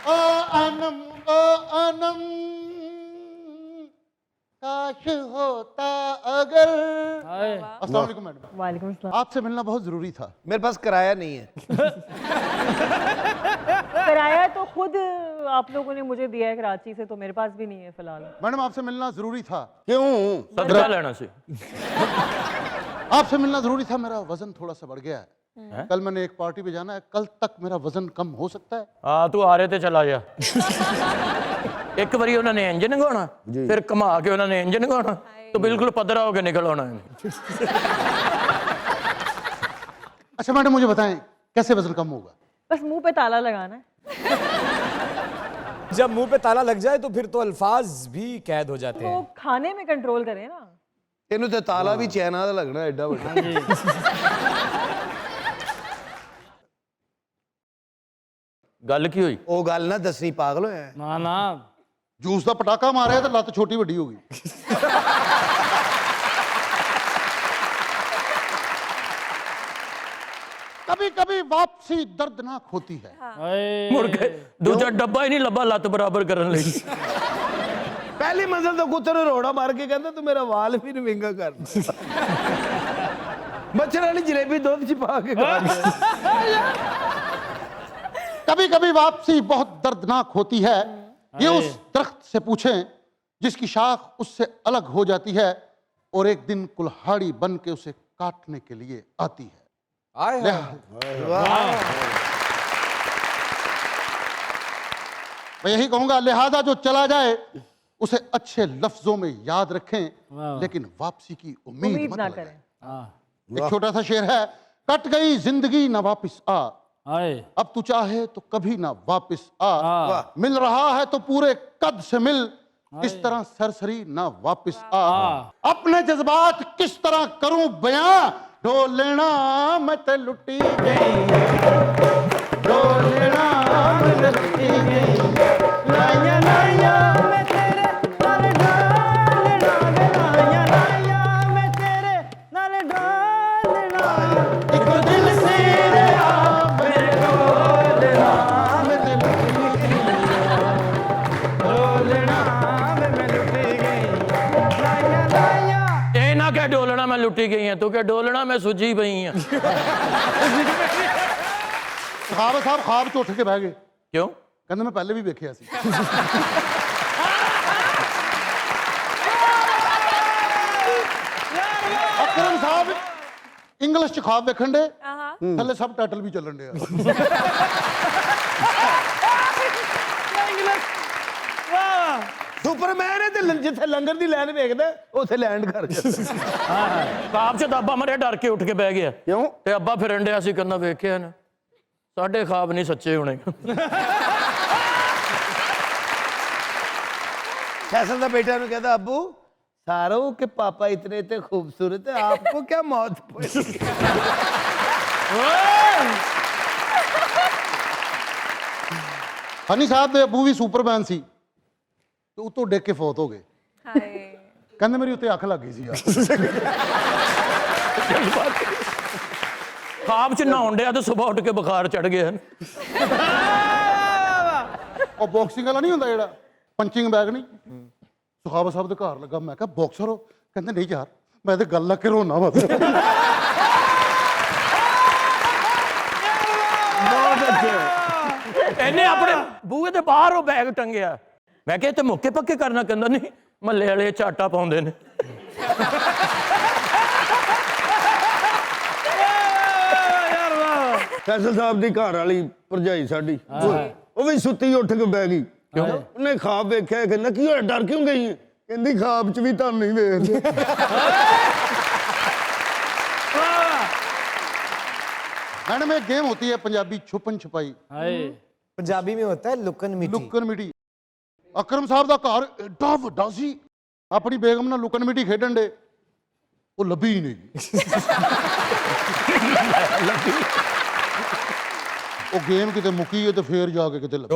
ओ अनम काश होता अगर। अस्सलाम वालेकुम मैडम। वालेकुम अस्सलाम। आपसे मिलना बहुत जरूरी था। मेरे पास किराया नहीं है। किराया तो खुद आप लोगों ने मुझे दिया है कराची से, तो मेरे पास भी नहीं है फिलहाल। मैडम आपसे मिलना जरूरी था। क्यों? ਸਦਕਾ ਲੈਣਾ ਸੀ। आपसे मिलना जरूरी था, मेरा वजन थोड़ा सा बढ़ गया है। कल मैंने एक पार्टी पे जाना है, कल तक मेरा वजन कम हो सकता है? ਹਾਂ, ਤੂੰ ਆਰੇ ਤੇ ਚਲਾ ਜਾ। ਇੱਕ ਵਾਰੀ ਉਹਨਾਂ ਨੇ ਇੰਜਨ ਲਗਾਉਣਾ, ਫਿਰ ਘੁਮਾ ਕੇ ਉਹਨਾਂ ਨੇ ਇੰਜਨ ਲਗਾਉਣਾ, तो बिल्कुल पदरा होकर निकल आना है। अच्छा मैडम मुझे बताएं कैसे वजन कम होगा? बस मुंह पे ताला लगाना है। जब मुंह पे ताला लग जाए तो फिर तो अल्फाज भी कैद हो जाते तो हैं। खाने में कंट्रोल करें ना। ਇਹਨੂੰ ਤੇ ਤਾਲਾ ਵੀ ਚੈਨਾ ਦਾ ਲੱਗਣਾ ਐਡਾ ਵੱਡਾ। गल की हुई? ਉਹ ਗੱਲ ਨਾ ਦੱਸੀ, ਪਾਗਲ ਹੋਇਆ। ना ना जूस का पटाखा मारे तो लत छोटी बड़ी होगी। कभी कभी वापसी दर्दनाक होती है। मुड़ के दूजा डब्बा ही नहीं लब्बा लत बराबर करने लगी। ਪਹਿਲੀ ਮੰਜ਼ਲ ਤੋਂ ਕੁੱਤੇ ਨੂੰ ਰੋੜਾ ਮਾਰ ਕੇ ਕਹਿੰਦਾ ਤੂੰ ਮੇਰਾ ਵਾਲ ਵੀ ਨਵਿੰਗਾ ਕਰ। ਮੱਛਰ ਵਾਲੀ ਜਲੇਬੀ ਦੁੱਧ ਚ ਪਾ ਕੇ ਖਾ ਲਿਆ। कभी कभी वापसी बहुत दर्दनाक होती है। ये उस दरख्त से पूछें जिसकी शाख उससे अलग हो जाती है और एक दिन कुल्हाड़ी बन के उसे काटने के लिए आती है। आए हैं। मैं यही कहूंगा, लिहाजा जो चला जाए उसे अच्छे लफ्जों में याद रखें, लेकिन वापसी की उम्मीद मत ना लगाएं। करें। एक छोटा सा शेर है, कट गई जिंदगी ना वापस आ, आए अब तू चाहे तो कभी ना वापस आ, मिल रहा है तो पूरे कद से मिल, इस तरह सरसरी ना वापस आ, अपने जज्बात किस तरह करूं बयां, ढोल लेना मैं ते लुटी गई, ढोल लेना मैं ते लुटी गई, लाया लाया मैं ते ਕਹਿ ਡੋਲਣਾ ਮੈਂ ਲੁੱਟੀ ਗਈ ਹਾਂ, ਤੂੰ ਕਹਿ ਡੋਲਣਾ ਮੈਂ ਸੁੱਜੀ ਪਈ ਹਾਂ। ਸਖਾਵਤ ਸਾਹਿਬ ਖਾਬ 'ਚ ਉੱਠ ਕੇ ਬਹਿ ਗਏ, ਕਿਉਂ? ਕਹਿੰਦੇ ਮੈਂ ਪਹਿਲੇ ਵੀ ਵੇਖਿਆ ਸੀ। ਅਕਰਮ ਸਾਹਿਬ ਇੰਗਲਿਸ਼ 'ਚ ਖਾਬ ਵੇਖਣ ਦੇ, ਥੱਲੇ ਸਬ ਟਾਈਟਲ ਵੀ ਚੱਲਣ ਡਿਆ। ਸੁਪਰਮੈਨ ਹੈ ਤੇ ਜਿੱਥੇ ਲੰਗਰ ਦੀ ਲਾਈਨ ਵੇਖਦਾ ਉੱਥੇ ਲੈਂਡ ਕਰ ਜਾਂਦਾ। ਖਾਬ 'ਚ ਤਾਂ ਅੱਬਾ ਮਰੇ ਡਰ ਕੇ ਉੱਠ ਕੇ ਬਹਿ ਗਿਆ। ਕਿਉਂ? ਤੇ ਅੱਬਾ ਫਿਰਨ ਡਿਆ ਸੀ, ਕਹਿੰਦਾ ਵੇਖਿਆ ਨਾ ਸਾਡੇ ਖਾਬ ਨਹੀਂ ਸੱਚੇ ਹੋਣੇ। फैसल का बेटा ने कहता अब्बू सारों के पापा इतने इतने खूबसूरत है, आपको क्या मौत पड़ी? ਹਨੀ ਸਾਹਿਬ ਦੇ ਅੱਬੂ ਵੀ ਸੁਪਰਮੈਨ ਸੀ ਤੇ ਉਤੋਂ ਡਿੱਗ ਕੇ ਫੌਤ ਹੋ ਗਏ। ਹਾਏ ਕਹਿੰਦੇ ਮੇਰੀ ਉੱਤੇ ਅੱਖ ਲੱਗ ਗਈ ਸੀ ਯਾਰ। ਖਾਬ 'ਚ ਨਹਾਉਣ ਡਿਆ ਤੇ ਸਵੇਰ ਉੱਠ ਕੇ ਬੁਖਾਰ ਚੜ ਗਿਆ। ਉਹ ਬਾਕਸਿੰਗ ਵਾਲਾ ਨਹੀਂ ਹੁੰਦਾ ਜਿਹੜਾ ਪੰਚਿੰਗ ਬੈਗ ਨਹੀਂ, ਸੁਖਾਵਾ ਸਾਹਿਬ ਦੇ ਘਰ ਲੱਗਾ। ਮੈਂ ਕਿਹਾ ਬਾਕਸਰ ਹੋ? ਕਹਿੰਦੇ ਨਹੀਂ ਯਾਰ ਮੈਂ ਤੇ ਗੱਲ ਲੱਗ ਕੇ ਰੋਣਾ ਵਾ। ਇਹਨੇ ਆਪਣੇ ਬੂਹੇ ਦੇ ਬਾਹਰ ਉਹ ਬੈਗ ਟੰਗਿਆ। ਮੈਂ ਕਿਹਾ ਤੇ ਮੁੱਕੇ ਪੱਕੇ ਕਰਨਾ, ਕਹਿੰਦਾ ਨਹੀਂ ਮਹੱਲੇ ਵਾਲੇ ਝਾਟਾ ਪਾਉਂਦੇ ਨੇ। फैसल साहब की घर वाली भरजाई साडी वो भी सुती उठ के बह गई। उन्हें खाब वेख्या, कहना की होया डर क्यों गई है? कहती खाब च भी तुहानू नहीं वेखदे। मैडम एक गेम होती है पंजाबी छुपन छुपाई, पंजाबी में होता है लुकन मिटी। लुकन मिटी। अकरम साहब का घर एडा वड्डा सी, अपनी बेगम नाल लुकन मिटी खेडन दे, वो लभी ही नहीं। ਉਹ ਗੇਮ ਕਿਤੇ ਮੁੱਕੀ ਹੈ ਤੇ ਫੇਰ ਜਾ ਕੇ ਕਿਤੇ ਲੱਭੇ।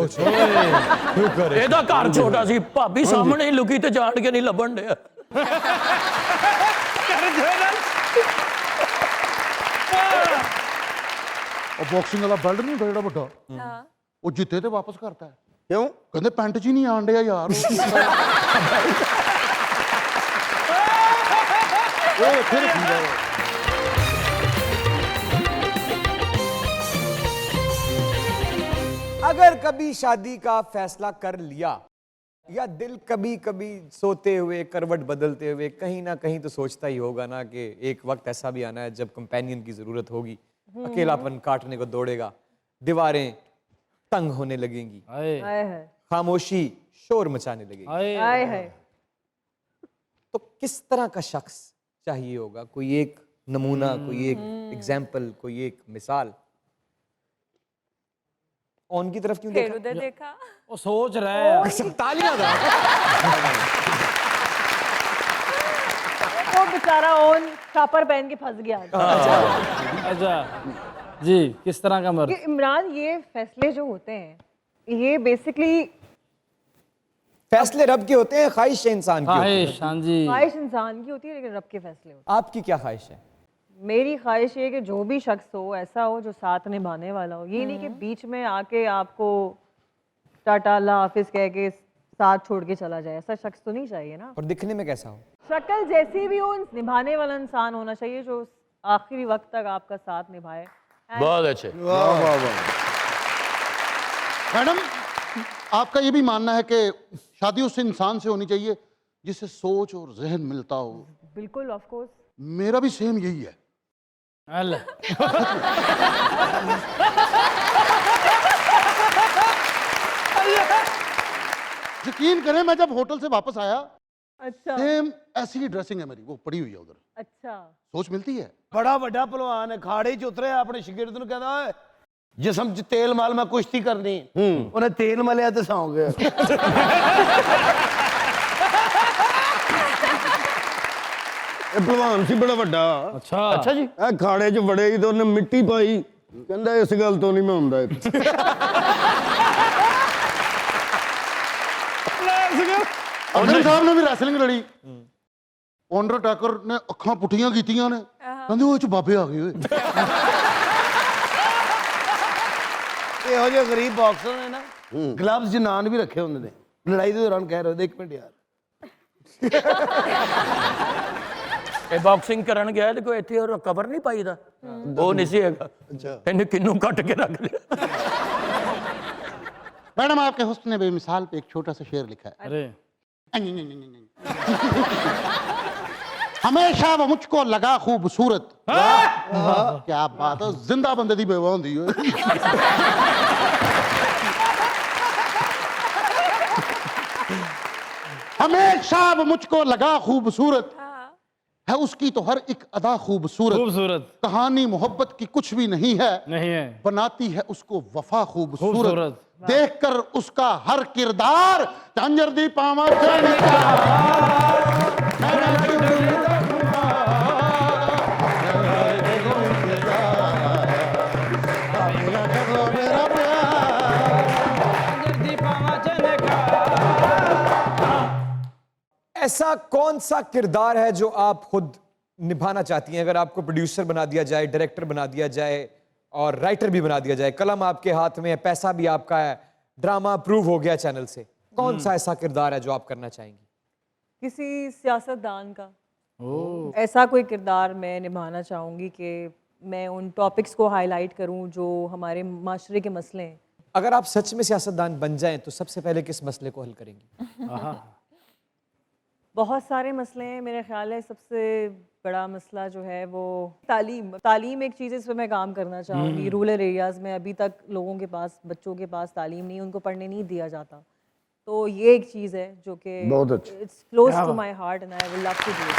ਇਹਦਾ ਘਰ ਛੋਟਾ ਸੀ, ਭਾਬੀ ਸਾਹਮਣੇ ਹੀ ਲੁਕੀ ਤੇ ਜਾਣ ਕੇ ਨਹੀਂ ਲੱਭਣ ਡਿਆ। ਉਹ ਬਾਕਸਿੰਗ ਵਾਲਾ ਬੈਲਟ ਨਹੀਂ ਹੁੰਦਾ ਜਿਹੜਾ ਵੱਡਾ, ਉਹ ਜਿੱਤੇ ਤੇ ਵਾਪਸ ਕਰਤਾ ਹੈ। ਕਿਉਂ? ਕਹਿੰਦੇ ਪੈਂਟ 'ਚ ਹੀ ਨਹੀਂ ਆਣ ਡਿਆ ਯਾਰ। ਉਹ ਫਿਰ अगर कभी शादी का फैसला कर लिया या दिल कभी कभी सोते हुए करवट बदलते हुए कहीं ना कहीं तो सोचता ही होगा ना कि एक वक्त ऐसा भी आना है जब कंपेनियन की जरूरत होगी, अकेलापन काटने को दौड़ेगा, दीवारें तंग होने लगेंगी, खामोशी शोर मचाने लगेगी। तो किस तरह का शख्स चाहिए होगा? कोई एक नमूना, कोई एक एग्जाम्पल, कोई एक मिसाल? ऑन की तरफ क्यों फिर उधर देखा? वो सोच रहा है। तालियां दो। वो बेचारा ओन छापर पहन के फंस गया। अच्छा जी, किस तरह का मर्द? कि इमरान, ये फैसले जो होते हैं ये बेसिकली फैसले रब के होते हैं, ख्वाहिश इंसान की होती है। ख्वाहिश, हाँ जी। ख्वाहिश इंसान की होती है लेकिन रब के फैसले होते आपकी क्या ख्वाहिश है? हैं। मेरी ख्वाहिश ये कि जो भी शख्स हो ऐसा हो जो साथ निभाने वाला हो। ये नहीं कि बीच में आके आपको टाटा अल्लाह हाफिज कह के साथ छोड़ के चला जाए। ऐसा शख्स तो नहीं चाहिए ना। और दिखने में कैसा हो? शक्ल जैसी भी हो, निभाने वाला इंसान होना चाहिए जो आखिरी वक्त तक आपका साथ निभाए। बहुत अच्छे। वाह वाह वाह। मैडम आपका ये भी मानना है कि शादी उस इंसान से होनी चाहिए जिससे सोच और जहन मिलता हो? बिल्कुल, ऑफ कोर्स। मेरा भी सेम यही है। यकीन करें मैं जब होटल से वापस आया, अच्छा सेम ऐसी ही ड्रेसिंग है मेरी, वो पड़ी हुई है उधर। अच्छा सोच मिलती है। बड़ा वड्डा पहलवान है, खाड़े च उतरे अपने शिगिर्द ਨੂੰ ਕਹਿੰਦਾ ਓਏ जिसम च तेल माल मैं कुश्ती करनी। उन्हें तेल मलिया ते सौ गया। पहलवान सी बड़ा वड्डा। अच्छा अच्छा जी। ਇਹ ਖਾੜੇ 'ਚ ਵੜੇ ਹੀ ਤੇ ਉਹਨੇ ਮਿੱਟੀ ਪਾਈ, ਕਹਿੰਦਾ ਇਸ ਗੱਲ ਤੋਂ ਨਹੀਂ ਮੈਂ ਹੁੰਦਾ ਇੱਥੇ। ਅਕਰਮ ਸਾਹਿਬ ਨੇ ਵੀ ਰੈਸਲਿੰਗ ਲੜੀ, ਅੰਡਰਟੇਕਰ ਨੇ ਅੱਖਾਂ ਪੁੱਠੀਆਂ ਕੀਤੀਆਂ ਨੇ, ਕਹਿੰਦੇ ਉਹ ਚ ਬਾਬੇ ਆ ਗਏ ਓਏ। ਇਹੋ ਜਿਹੇ ਗਰੀਬ ਬਾਕਸਰ ਨੇ ਨਾ ਗਲਵਜ਼ 'ਚ ਨਾਨ ਵੀ ਰੱਖੇ ਹੁੰਦੇ ਨੇ, ਲੜਾਈ ਦੇ ਦੌਰਾਨ ਕਹਿ ਰਹੇ ਹੁੰਦੇ 1 ਮਿੰਟ ਯਾਰ ਇਹ ਬਾਕਸਿੰਗ ਕਰਨ ਗਿਆ ਤੇ ਕੋਈ ਇੱਥੇ ਉਹ ਕਵਰ ਨਹੀਂ ਪਾਈਦਾ ਉਹ ਨਹੀਂ ਸੀ ਹੈਗਾ ਇਹਨੇ ਕਿੰਨੂੰ ਕੱਟ ਕੇ ਰੱਖ ਲਿਆ मैडम आपके हुस्न बेमिसाल पे एक छोटा सा शेर लिखा है अरे हमेशा वो मुझको लगा खूबसूरत क्या बात है जिंदा बंदे दी बेवा होंदी है हमेशा वो मुझको लगा खूबसूरत है उसकी तो हर एक अदा खूबसूरत खूबसूरत कहानी मोहब्बत की कुछ भी नहीं है बनाती है उसको वफा खूबसूरत देखकर उसका हर किरदार झंझर दी पावा ऐसा कौन सा किरदार है जो आप खुद निभाना चाहती हैं? अगर आपको प्रोड्यूसर बना दिया जाए, डायरेक्टर बना दिया जाए और राइटर भी बना दिया जाए, कलम आपके हाथ में है, पैसा भी आपका है, ड्रामा अप्रूव हो गया चैनल से, कौन सा ऐसा किरदार है जो आप करना चाहेंगी? किसी सियासतदान का ऐसा कोई किरदार मैं निभाना चाहूँगी कि मैं उन टॉपिक्स को हाईलाइट करूँ जो हमारे माशरे के मसले हैं। अगर आप सच में सियासतदान बन जाएं तो सबसे पहले किस मसले को हल करेंगी? बहुत सारे मसले हैं। मेरे ख्याल है सबसे बड़ा मसला जो है वो तालीम एक चीज़ है, इस पर मैं काम करना चाहूँगी। रूरल एरियाज़ में अभी तक लोगों के पास, बच्चों के पास तालीम नहीं, उनको पढ़ने नहीं दिया जाता। तो ये एक चीज़ है जो कि बहुत अच्छी, it's close to my heart and I will love to do it.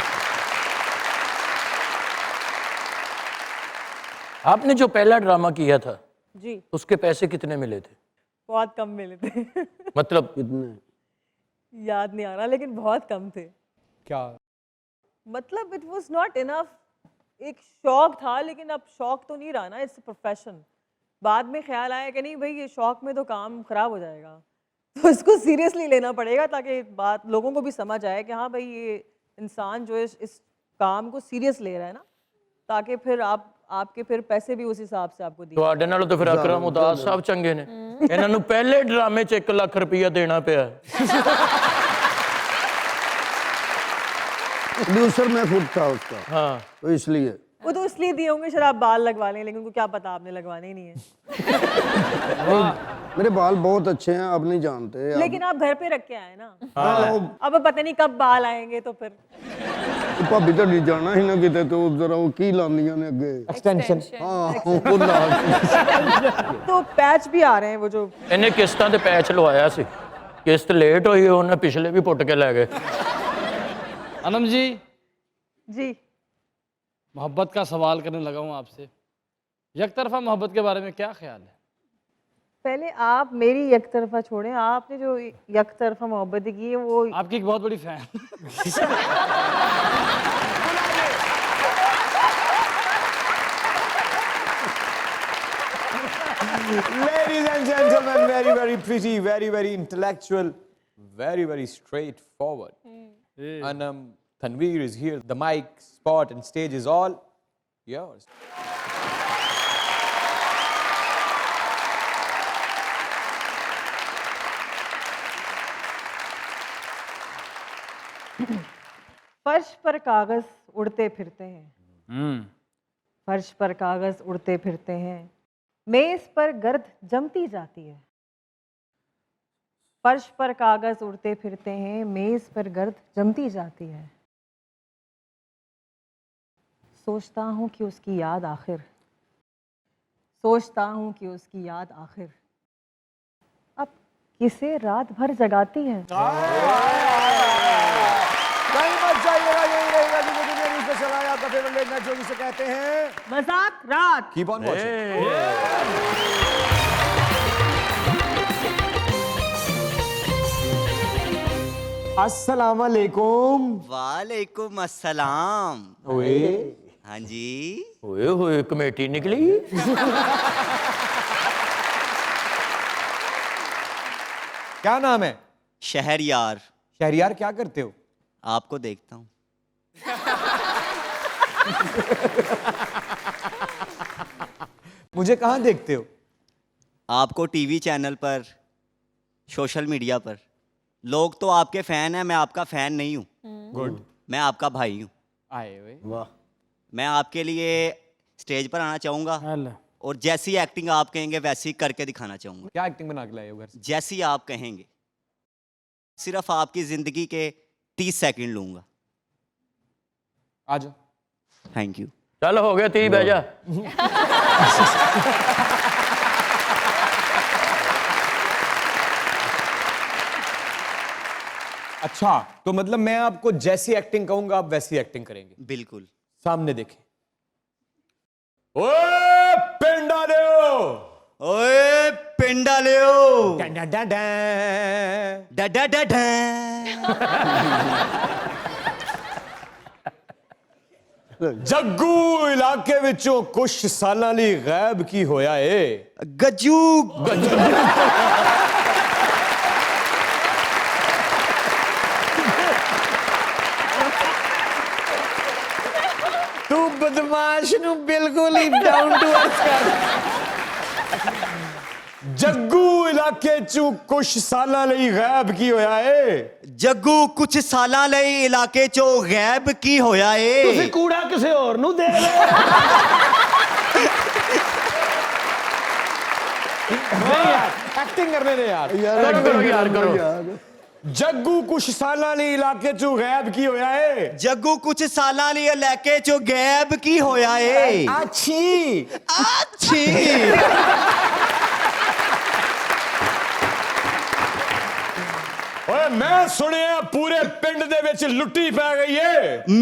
आपने जो पहला ड्रामा किया था जी, उसके पैसे कितने मिले थे? बहुत कम मिले थे मतलब कितने? याद नहीं आ रहा, लेकिन बहुत कम थे। क्या मतलब इट वाज नॉट इनफ। एक शौक था, लेकिन अब शौक तो नहीं रहा ना, इट्स प्रोफेशन। बाद में ख्याल आया कि नहीं भाई, ये शौक में तो काम खराब हो जाएगा, तो इसको सीरियसली लेना पड़ेगा ताकि बात लोगों को भी समझ आए कि हाँ भाई, ये इंसान जो है इस काम को सीरियस ले रहा है ना, ताकि फिर आपके फिर पैसे भी उस हिसाब से आपको दिए। ਤੁਹਾਡੇ ਨਾਲੋਂ ਤਾਂ ਫਿਰ ਅਕਰਮ ਉਦਾਸ ਸਾਹਿਬ ਚੰਗੇ ਨੇ ਇਹਨਾਂ ਨੂੰ ਪਹਿਲੇ ਡਰਾਮੇ 'ਚ 1 ਲੱਖ ਰੁਪਇਆ ਦੇਣਾ ਪਿਆ प्रोड्यूसर मैं खुद था उसका हाँ तो इसलिए वो तो इसलिए दिए होंगे शायद आप बाल लगवा लें, लेकिन उनको क्या पता आपने लगवाने ही नहीं है। मेरे बाल बहुत अच्छे हैं, आप नहीं जानते लेकिन आप घर पे रख के आए ना, अब पता नहीं कब बाल आएंगे, तो फिर भाभी तो नहीं जाना ही ना किते, तो जरा वो की लानियां ने अगे एक्सटेंशन? हाँ वो ला तो पैच भी आ रहे हैं वो जो ਇਹਨੇ ਕਿਸ਼ਤਾਂ ਤੇ ਪੈਚ ਲਵਾਇਆ ਸੀ ਕਿਸ਼ਤ ਲੇਟ ਹੋਈ ਉਹਨੇ ਪਿਛਲੇ ਵੀ ਪੁੱਟ ਕੇ ਲੈ ਗਏ अनम जी, जी मोहब्बत का सवाल करने लगा हूँ आपसे। एक तरफा मोहब्बत के बारे में क्या ख्याल है? पहले आप मेरी एक तरफा छोड़ें, आपने जो एक तरफा मोहब्बत की है वो आपकी एक बहुत बड़ी fan Ladies and gentlemen, very, very pretty, very, very intellectual, very, very straightforward. Anam Tanveer is here. The mic, spot, and stage is all yours. फर्श पर कागज उड़ते फिरते हैं, फर्श पर कागज उड़ते फिरते हैं, मेज पर गर्द जमती जाती है। फर्श पर कागज उड़ते फिरते हैं, मेज पर गर्द जमती जाती है। सोचता हूँ कि उसकी याद आखिर, सोचता हूँ कि उसकी याद आखिर अब किसे रात भर जगाती है। कहीं मत जाइएगा, यही रहेगा जिंदगी में न्यूज़ पे चलाया आपका फेवरेट लेट नाइट शो जिसे कहते हैं मजाक रात। Keep on watching. अस्सलाम वालेकुम। वालेकुम अस्सलाम। ओए हाँ जी, ਓਏ ਹੋਏ ਕਮੇਟੀ ਨਿਕਲੀ क्या नाम है? शहरयार। शहरियार, क्या करते हो? आपको देखता हूँ। मुझे कहाँ देखते हो? आपको टीवी चैनल पर, सोशल मीडिया पर। लोग तो आपके फैन हैं, मैं आपका फैन नहीं हूँ। गुड। मैं आपका भाई हूँ। आए हुए। वाह मैं आपके लिए स्टेज पर आना चाहूँगा अल्लाह। और जैसी एक्टिंग आप कहेंगे वैसी करके दिखाना चाहूँगा। क्या एक्टिंग बना के लाए हो घर से? जैसी आप कहेंगे, सिर्फ आपकी ज़िंदगी के 30 सेकंड लूँगा। आ जाओ। Thank you. चल हो गया 30 बह जा। अच्छा, तो मतलब मैं आपको जैसी एक्टिंग कहूंगा आप वैसी एक्टिंग करेंगे। बिल्कुल। सामने देखें। ओए पिंडा देओ, ओए पिंडा लेओ, डा डा डा डा डा डा डा। जग्गू इलाके विचों कुछ सालां ਲਈ ਗਾਇਬ ਕੀ ਹੋਇਆ ਏ? गज्जू तू बदमाश ਨੂੰ ਬਿਲਕੁਲ ਹੀ ਡਾਊਨ ਟੂ ਅਰਥ ਕਰ। ਜੱਗੂ ਇਲਾਕੇ ਚੋਂ ਕੁਝ ਸਾਲਾਂ ਲਈ ਗਾਇਬ ਕੀ ਹੋਇਆ ਏ? जग्गू कुछ सालां ਲਈ इलाके चो गैब की होया ਤੁਸੀਂ ए। ਕੂੜਾ ਕਿਸੇ ਹੋਰ ਨੂੰ ਦੇ ਦਿਓ। एक्टिंग करने दे यार। करो करो यार करो। जग्गू कुछ सालां ਲਈ ਇਲਾਕੇ ਚੋਂ ਗਾਇਬ ਕੀ ਹੋਇਆ ਏ? जग्गू कुछ सालां ਲਈ इलाके चो गैब की होया ए। अच्छी अच्छी। ਓਏ ਮੈਂ ਸੁਣਿਆ ਪੂਰੇ ਪਿੰਡ ਦੇ ਵਿੱਚ ਲੁੱਟੀ ਪੈ ਗਈ ਏ।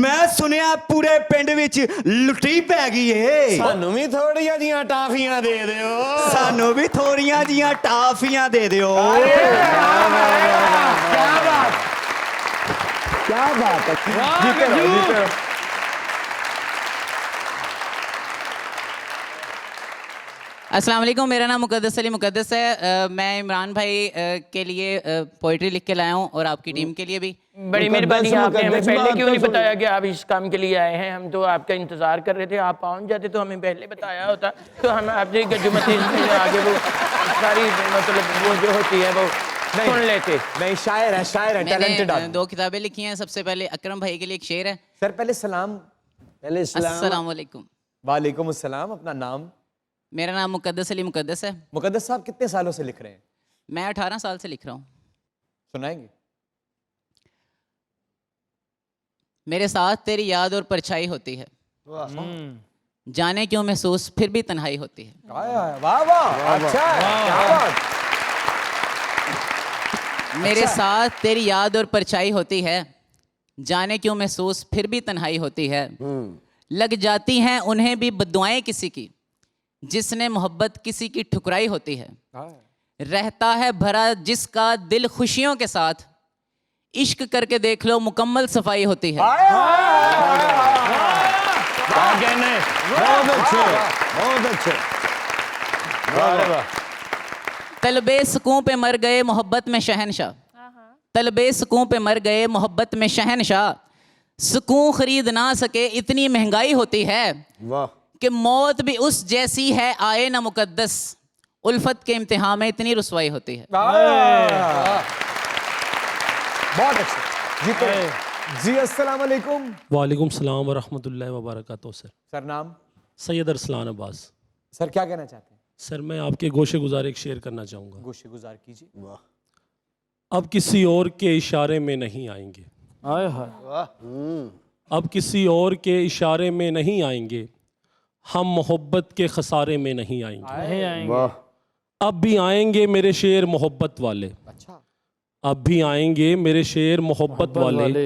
मैं सुनिया पूरे पिंड विच लुट्टी पै गई ए। ਸਾਨੂੰ ਵੀ ਥੋੜੀਆਂ ਜੀਆਂ ਟਾਫੀਆਂ ਦੇ ਦਿਓ। सानू भी थोड़ियां जियां टाफियां दे दियो। क्या बात है। जीते रहो, जीते रहो। अस्सलाम वालेकुम, मेरा नाम मुकद्दस अली मुकद्दस है। मैं इमरान भाई के लिए पोइट्री लिख के लाया हूँ और आपकी टीम के लिए भी। बड़ी मेहरबानी, आपने हमें पहले क्यों नहीं मुकद्दस बताया कि आप इस काम के लिए आए हैं? हम तो आपका इंतजार कर रहे थे, आप पहुंच जाते तो हमें पहले बताया होता तो हम आपसे गजुमती आगे वो सारी मतलब वो जो होती है वो सुन लेते। नहीं, शायर है, शायर है, टैलेंटेड मैंने आदमी। 2 किताबें लिखी हैं। सबसे पहले अकरम भाई के लिए एक शेर है। सर पहले सलाम। पहले सलाम। अस्सलाम वालेकुम। वालेकुम अस्सलाम। अपना नाम? मेरा नाम मुकद्दस अली मुकद्दस है। मुकद्दस साहब कितने सालों से लिख रहे हैं? मैं 18 साल से लिख रहा हूँ। सुनाएंगे? मेरे साथ तेरी याद और परछाई होती है, जाने क्यों महसूस फिर भी तन्हाई होती है। वाह वाह, अच्छा है, क्या बात। मेरे साथ तेरी याद और परछाई होती है, जाने क्यों महसूस फिर भी तन्हाई होती है। लग जाती हैं उन्हें भी बद्दुआएं किसी की, जिसने मोहब्बत किसी की ठुकराई होती है। रहता है भरा जिसका दिल खुशियों के साथ, इश्क करके देख लो मुकम्मल सफाई होती है। बहुत अच्छे, बहुत अच्छे। तलबे सुकून पे मर गए मोहब्बत में शहनशाह, तलबे सुकून पे मर गए मोहब्बत में शहनशाह। सुकून खरीद ना सके इतनी महंगाई होती है, वाह। कि मौत भी उस जैसी है आए ना मुकद्दस, उल्फत के इम्तिहान में इतनी रुसवाई होती है। बहुत अच्छा जी। तो जी अस्सलाम वालेकुम। वालेकुम सलाम व रहमतुल्लाहि व बरकातहू। सर नाम? सैयद अरसलान अब्बास। सर क्या कहना चाहते हैं? सर मैं आपके गोशे गुजार एक शेर करना चाहूँगा। गोशे गुजार कीजिए। वाह। अब किसी और के इशारे में नहीं आएंगे, आए हाय। अब किसी और के इशारे में नहीं आएंगे, हम मोहब्बत के खसारे में नहीं आएंगे। नहीं आएंगे। वाह। अब भी आएंगे मेरे शेर मोहब्बत वाले, अच्छा। अब भी आएंगे मेरे शेर मोहब्बत वाले,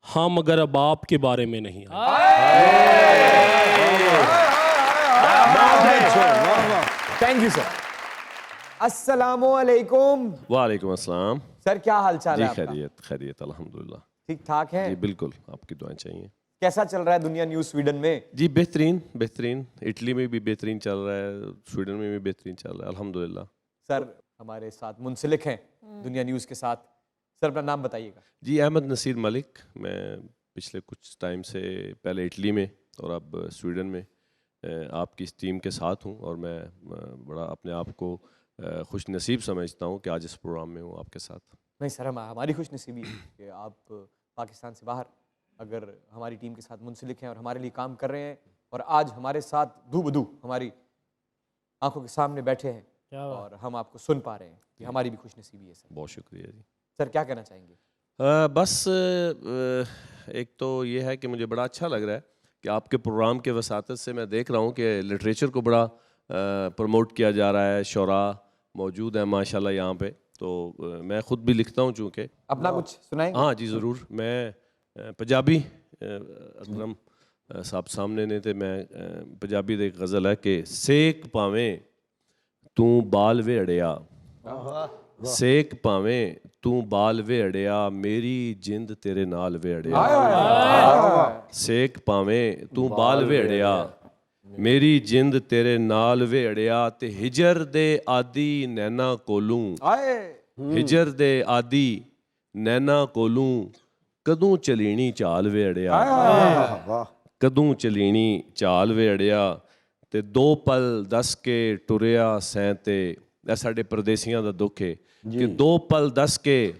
हम अगर अब आपके बारे में नहीं आएंगे। Thank you sir. अस्सलामु अलैकुम। वालेकुम अस्सलाम। सर क्या हाल चाल है जी आपका? खैरियत खैरियत अल्हम्दुलिल्लाह। ठीक ठाक है? जी बिल्कुल, आपकी दुआएं चाहिए। कैसा चल रहा है दुनिया न्यूज़ स्वीडन में? जी बेहतरीन बेहतरीन, इटली में भी बेहतरीन चल रहा है, स्वीडन में भी बेहतरीन चल रहा है अल्हम्दुलिल्लाह। सर हमारे साथ मुंसलिक हैं दुनिया न्यूज़ के साथ। सर अपना नाम बताइएगा। जी अहमद नसीर मलिक। मैं पिछले कुछ टाइम से पहले इटली में और अब स्वीडन में आपकी इस टीम के साथ हूँ और मैं बड़ा अपने आप को खुश नसीब समझता हूँ कि आज इस प्रोग्राम में हूँ आपके साथ। नहीं सर, हमारी खुश नसीबी है कि आप पाकिस्तान से बाहर अगर हमारी टीम के साथ मुंसलिक हैं और हमारे लिए काम कर रहे हैं और आज हमारे साथ दूबदू हमारी आंखों के सामने बैठे हैं और हम आपको सुन पा रहे हैं, ये हमारी भी खुशनसीबी है सर। बहुत शुक्रिया जी। सर क्या कहना चाहेंगे? बस एक तो ये है कि मुझे बड़ा अच्छा लग रहा है कि आपके प्रोग्राम के वसातत से मैं देख रहा हूँ कि लिटरेचर को बड़ा प्रमोट किया जा रहा है, शुरा मौजूद है माशाल्लाह यहाँ पे। तो मैं ख़ुद भी लिखता हूँ चूँकि। अपना कुछ सुनाएंगे? हाँ जी ज़रूर। मैं पंजाबी अकरम साहब सामने ने तो मैं पंजाबी दी एक गज़ल है कि सेक पावें तू बाल वे अड़िया, सेक पावें तू बाल वे अड़िया, मेरी जिंद तेरे नाल वे अड़िया। सेक पावें तू बाल वे अड़िया, मेरी जिंद तेरे नाल वे अड़िया, ते हिजर दे आदि नैना कोलू, हिजर दे आदि नैना कोलू, कदूं चलीनी चाल वे अड़िया, कदूं चलीनी चाल वे अड़िया, ते दो पल दस के टुरिया सैं ते। ਇਹ ਸਾਡੇ ਪਰਦੇਸੀਆਂ ਦਾ ਦੁੱਖ ਹੈ ਕਿ ਦੋ ਪਲ ਦਸ ਕੇ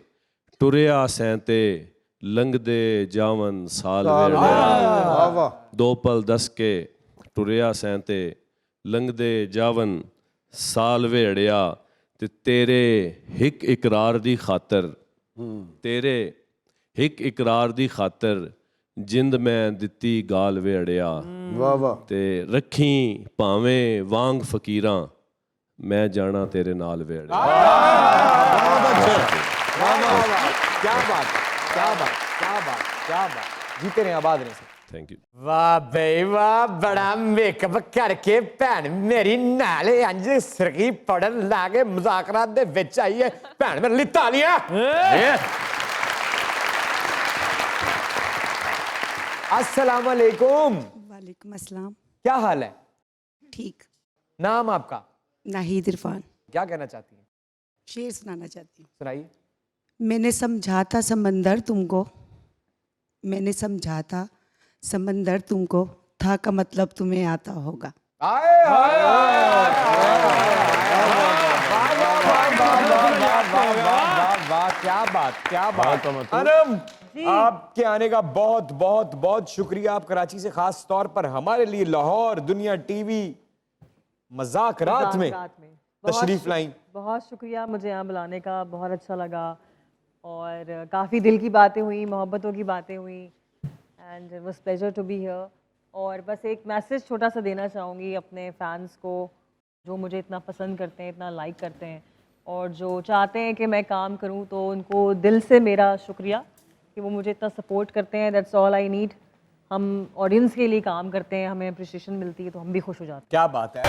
ਟੁਰਿਆ ਸੈਂ ਤੇ ਲੰਘਦੇ ਜਾਵਨ ਸਾਲ ਵੇੜਿਆ, ਦੋ ਪਲ ਦਸ ਕੇ ਟੁਰਿਆ ਸੈਂ ਤੇ ਲੰਘਦੇ ਜਾਵਨ ਸਾਲ ਵੇੜਿਆ, ਤੇ ਤੇਰੇ ਹਿੱਕ ਇਕਰਾਰ ਦੀ ਖਾਤਰ, ਤੇਰੇ ਹਿੱਕ ਇਕਰਾਰ ਦੀ ਖਾਤਰ ਜਿੰਦ ਮੈਂ ਦਿੱਤੀ ਗਾਲ ਵੇੜਿਆ, ਵਾਹ ਵਾਹ, ਤੇ ਰੱਖੀ ਭਾਵੇਂ ਵਾਂਗ ਫਕੀਰਾਂ मैं जाना तेरे नाल वेड़। क्या बात, क्या बात, क्या बात, क्या बात। जीते रहे, आबाद रहे सर। Thank you. वाह बे वाह, बड़ा मेकअप करके भैन मेरी नाले अंज सरगी पढ़न लागे मुजाकरात दे विच आई है, भैन मेरे लिए तालियां। अस्सलाम वालेकुम। वालेकुम अस्सलाम। क्या हाल है? ठीक। नाम आपका? नाहिद इरफान। क्या कहना चाहती हैं? शेर सुनाना चाहती हूँ। सुनाइए। मैंने समझा था समंदर तुमको, मैंने समझा था समंदर तुमको, था का मतलब तुम्हें आता होगा। क्या बात, क्या बात। अनम, आपके आने का बहुत बहुत बहुत शुक्रिया। आप कराची से खास तौर पर हमारे लिए लाहौर दुनिया टीवी मजाक रात में तशरीफ लाई। बहुत शुक्रिया मुझे यहाँ बुलाने का, बहुत अच्छा लगा और काफ़ी दिल की बातें हुई, मोहब्बतों की बातें हुई and it was pleasure to be here. और बस एक मैसेज छोटा सा देना चाहूँगी अपने फैंस को जो मुझे इतना पसंद करते हैं, इतना लाइक करते हैं और जो चाहते हैं कि मैं काम करूँ, तो उनको दिल से मेरा शुक्रिया कि वो मुझे इतना सपोर्ट करते हैं। That's all I need. हम ऑडियंस के लिए काम करते हैं, हमें अप्रिशिएशन मिलती है तो हम भी खुश हो जाते हैं। क्या बात है।